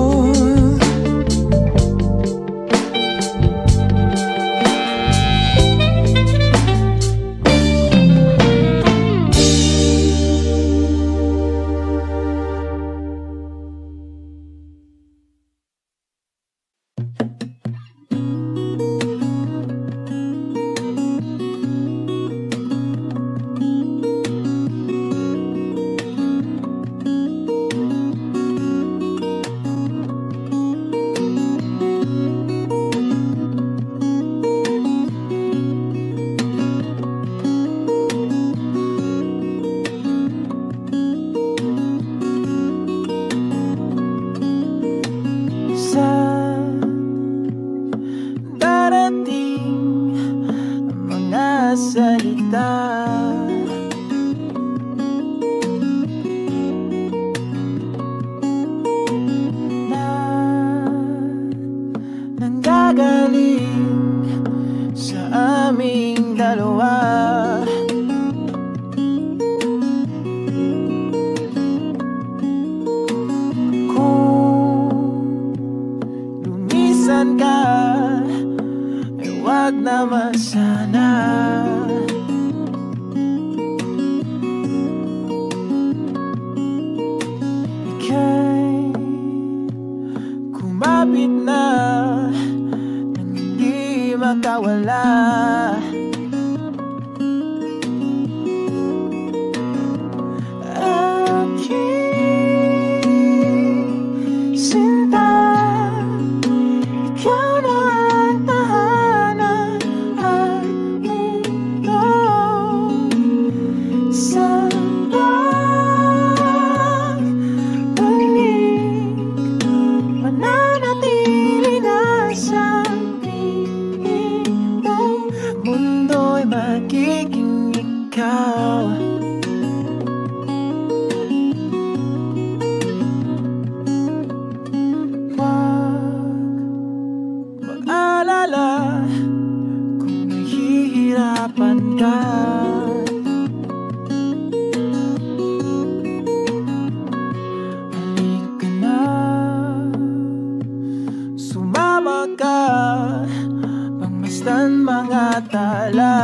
tala.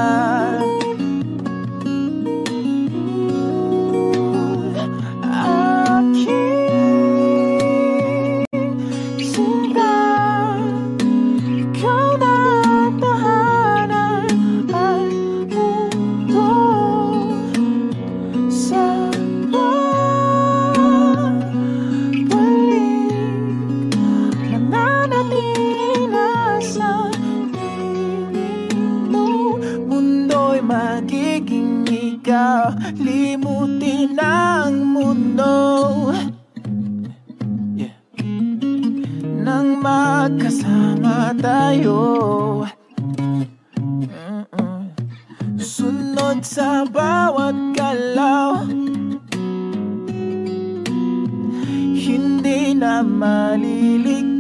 Limutin ang mundo, yeah. Nang magkasama tayo, sunod sa bawat galaw, hindi na maliligaw.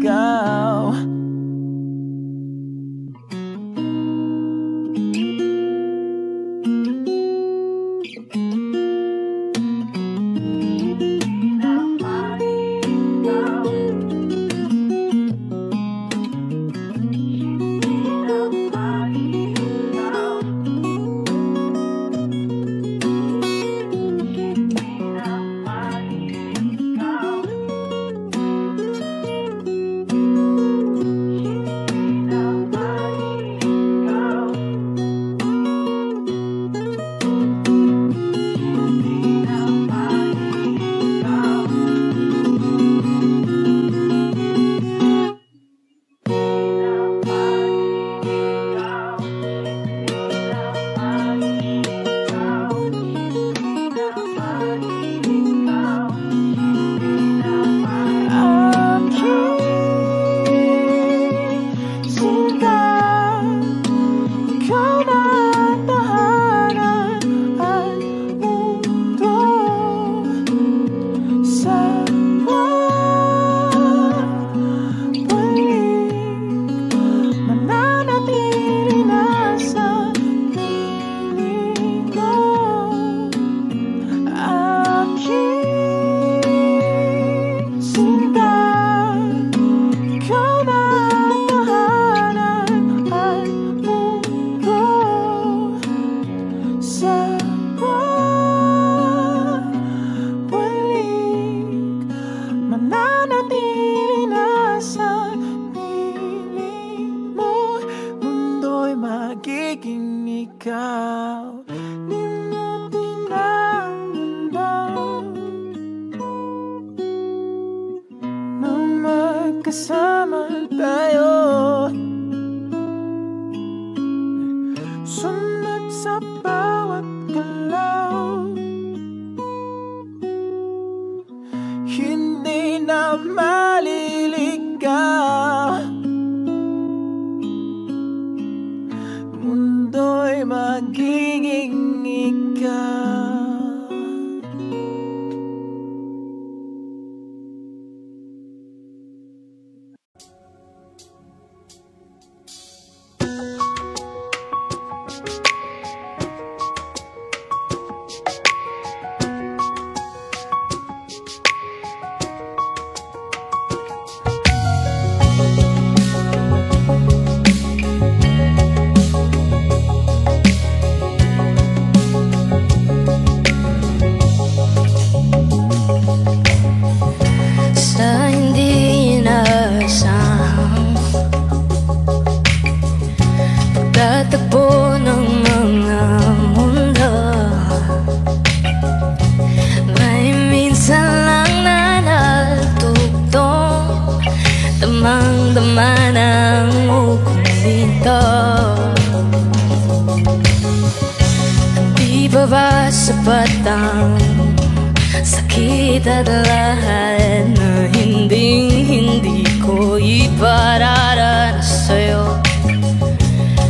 Kasama tayo, sunod sa bawat galaw, hindi na maliligaw. Mundo'y magiging ikaw. Sapat ang sakit at lahat na hindi ko ipararanas sa'yo.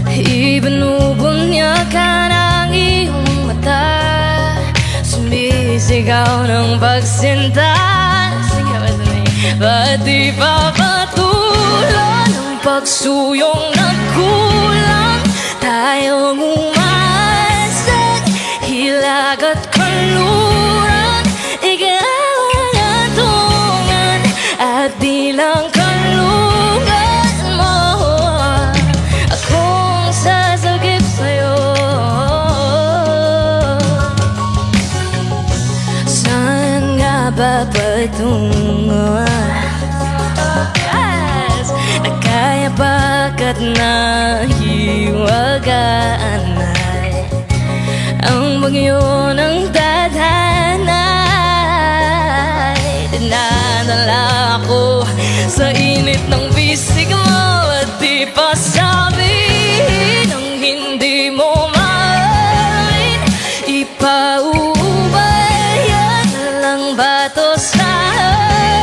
Ibinubunyakan ang iyong mata, sumisigaw ng pagsinta. Ba't di pa patulan ang pagsuyong nagkulang? Tayong umasag, hilag at kaluran, ikaatungan at di lang kalungan mo. Akong sasagip Pagkat nahiwagaan ay ang bagyo ng tadhanay. Dinadala ko sa init ng bisig mo at di pa sabihin ang hindi mo mahalin. Ipaubayan na lang ba to sa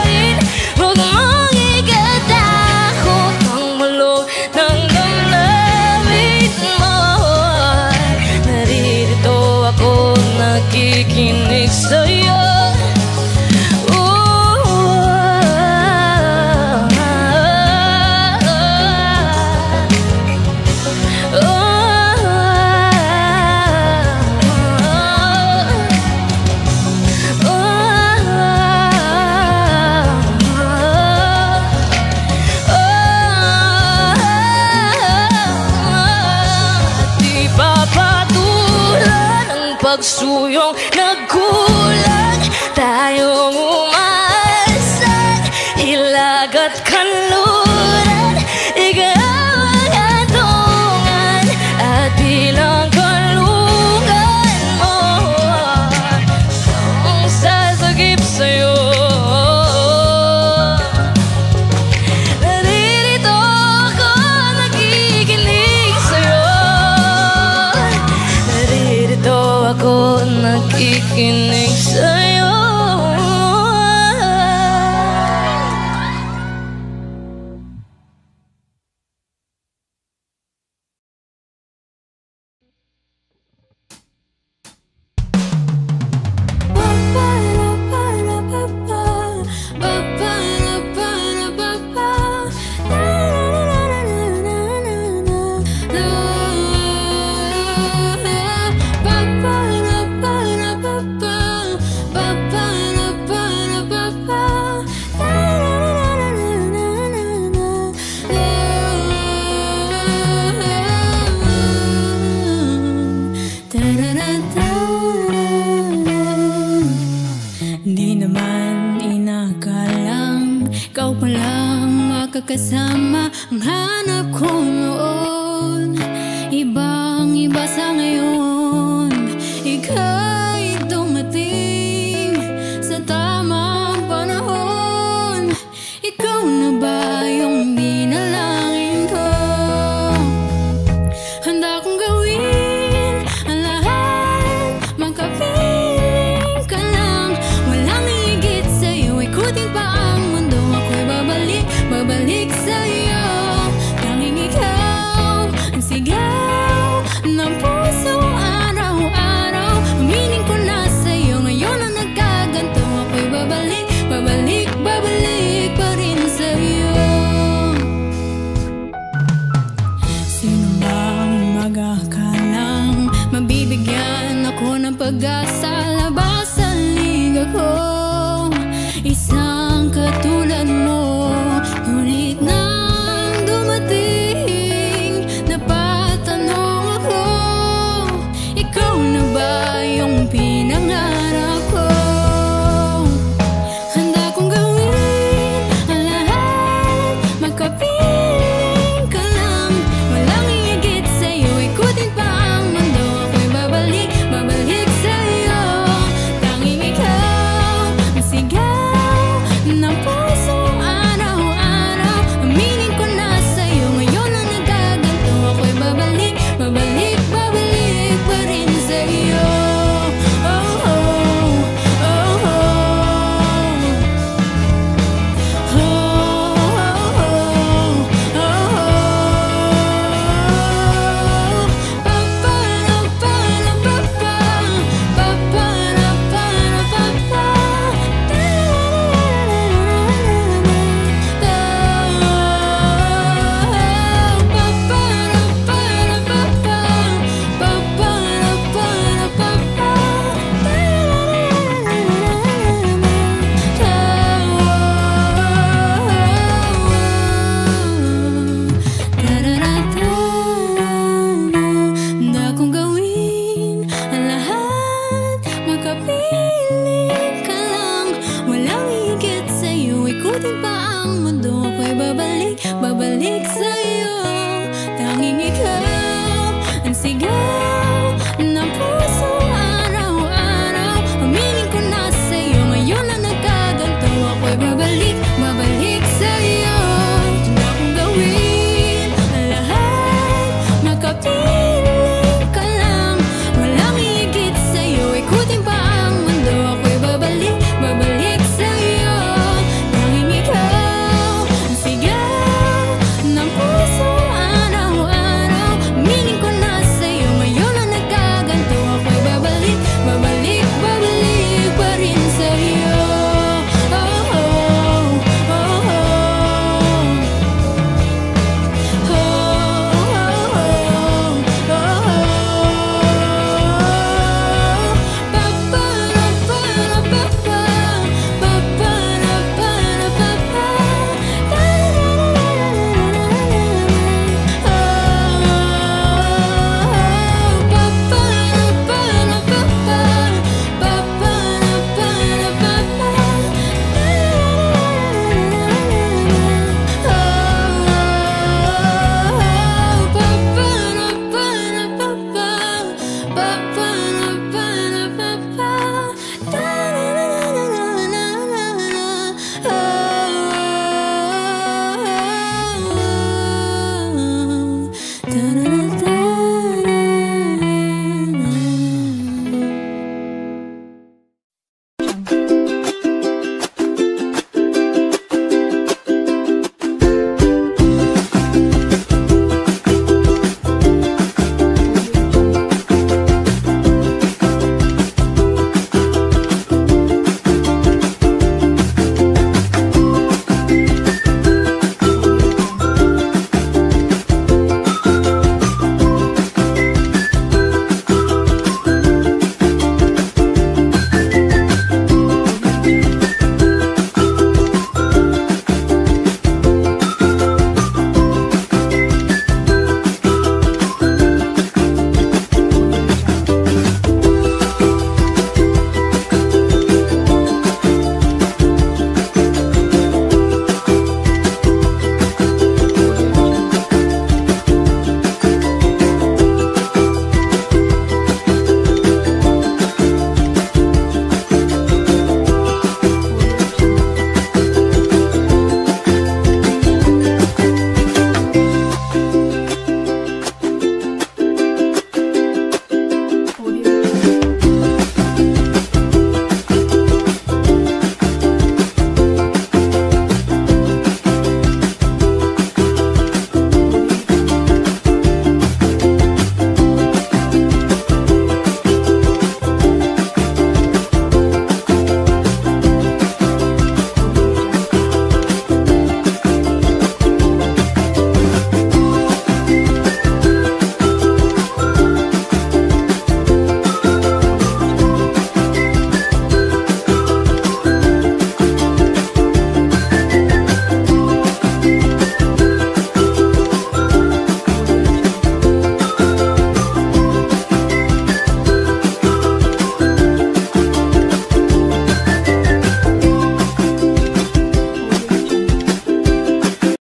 akin? Huwag mong ikatakot ang mulong ng damdamin mo. Naririto ako nakikinig sa'yo. Pagsuyong nagkulang, tayong umaasag, hilag at kanluran. Ikaw ang atungan at bilang kalungan mo ang sasagip sa'yo. Naririto ako nakikinig sa'yo. Naririto ako nakikinig sa'yo. Di naman inakalang ikaw palang makakasama ang hanap ko noon. Ibang iba sa ngayon, ika'y dumating sa tamang panahon. Ikaw na ba yung dinalangin ko? Handa kong gawin ang lahat, makapiling ka lang. Walang higit sa'yo, ikutin pa ang mundo. Ako'y babalik sa'yo. Tanging ikaw ang sigaw ng puso araw-araw. Aminin ko na sa'yo, ngayon ang nagkaganto. Ako'y babalik pa rin sa'yo. Sino bang mag-akalang mabibigyan ako ng pag-asa? Labas sa liga ko, isang katulad mo. Ngunit nang dumating, napatanong ako, ikaw na ba yung pinangarap ko? Handa kong gawin ang lahat, makapiling ka lang. Walang higit sa'yo, ikutin pa ang mundo. Ako'y babalik sa'yo. Tanging ikaw ang sigaw ng puso araw-araw. Aminin ko na sa'yo, ngayon ang nagaganto. Ako'y babalik pa rin sa'yo. Oh, oh, oh, oh. Oh, oh, oh, Handa kong gawin ang lahat, makapiling ka lang. Walang higit sa'yo, ikutin pa ang mundo. Ako'y babalik sa'yo. Girl